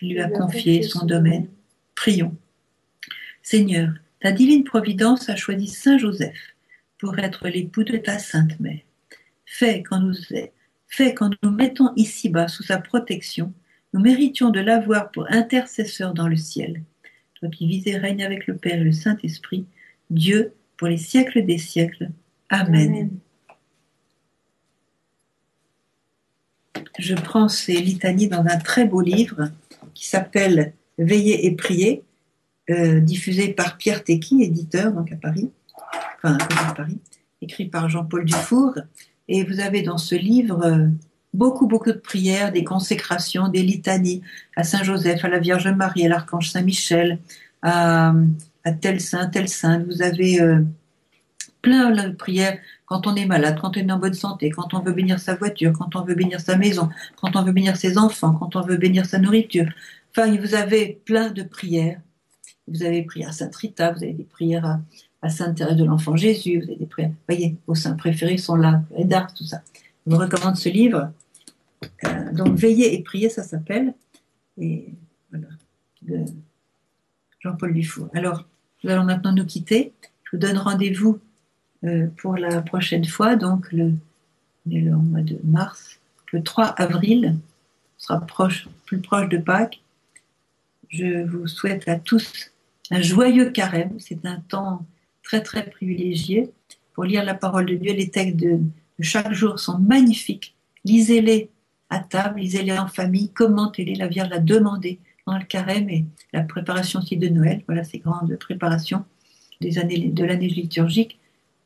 il lui a confié son domaine. Prions. Seigneur, ta divine providence a choisi Saint Joseph pour être l'époux de ta sainte mère. Fais quand nous mettons ici-bas sous sa protection, nous méritions de l'avoir pour intercesseur dans le ciel. Toi qui vis et règnes avec le Père et le Saint-Esprit, Dieu pour les siècles des siècles. Amen. Amen. Je prends ces litanies dans un très beau livre qui s'appelle Veiller et prier, diffusé par Pierre Tecky, éditeur donc à Paris, écrit par Jean-Paul Dufour. Et vous avez dans ce livre beaucoup de prières, des consécrations, des litanies à Saint Joseph, à la Vierge Marie, à l'archange Saint Michel, à tel saint. Vous avez plein de prières quand on est malade, quand on est en bonne santé, quand on veut bénir sa voiture, quand on veut bénir sa maison, quand on veut bénir ses enfants, quand on veut bénir sa nourriture. Enfin, vous avez plein de prières. Vous avez des prières à Sainte Rita, vous avez des prières à Sainte Thérèse de l'Enfant Jésus, vous avez des prières. Voyez, vos saints préférés sont là, et d'art, tout ça. Je vous recommande ce livre. Donc, Veiller et prier, ça s'appelle. Et voilà, de Jean-Paul Dufour. Alors, nous allons maintenant nous quitter. Je vous donne rendez-vous pour la prochaine fois, donc le mois de mars, le 3 avril, sera plus proche de Pâques. Je vous souhaite à tous un joyeux carême. C'est un temps très très privilégié pour lire la parole de Dieu. Les textes de chaque jour sont magnifiques. Lisez-les à table, lisez-les en famille, commentez-les. La Vierge l'a demandé dans le carême et la préparation aussi de Noël. Voilà ces grandes préparations de l'année liturgique.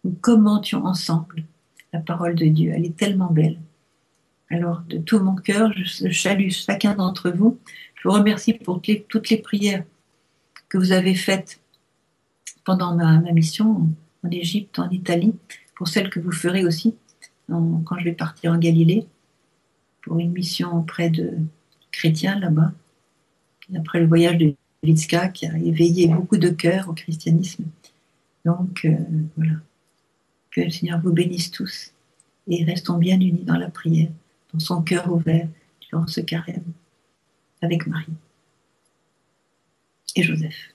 Nous commentions ensemble la parole de Dieu. Elle est tellement belle. Alors, de tout mon cœur, je salue chacun d'entre vous. Je vous remercie pour toutes les prières que vous avez faites pendant ma mission en Égypte, en Italie, pour celles que vous ferez aussi quand je vais partir en Galilée, pour une mission auprès de chrétiens là-bas, après le voyage de Litska qui a éveillé beaucoup de cœurs au christianisme. Donc, voilà. Que le Seigneur vous bénisse tous et restons bien unis dans la prière, dans son cœur ouvert durant ce carême avec Marie et Joseph.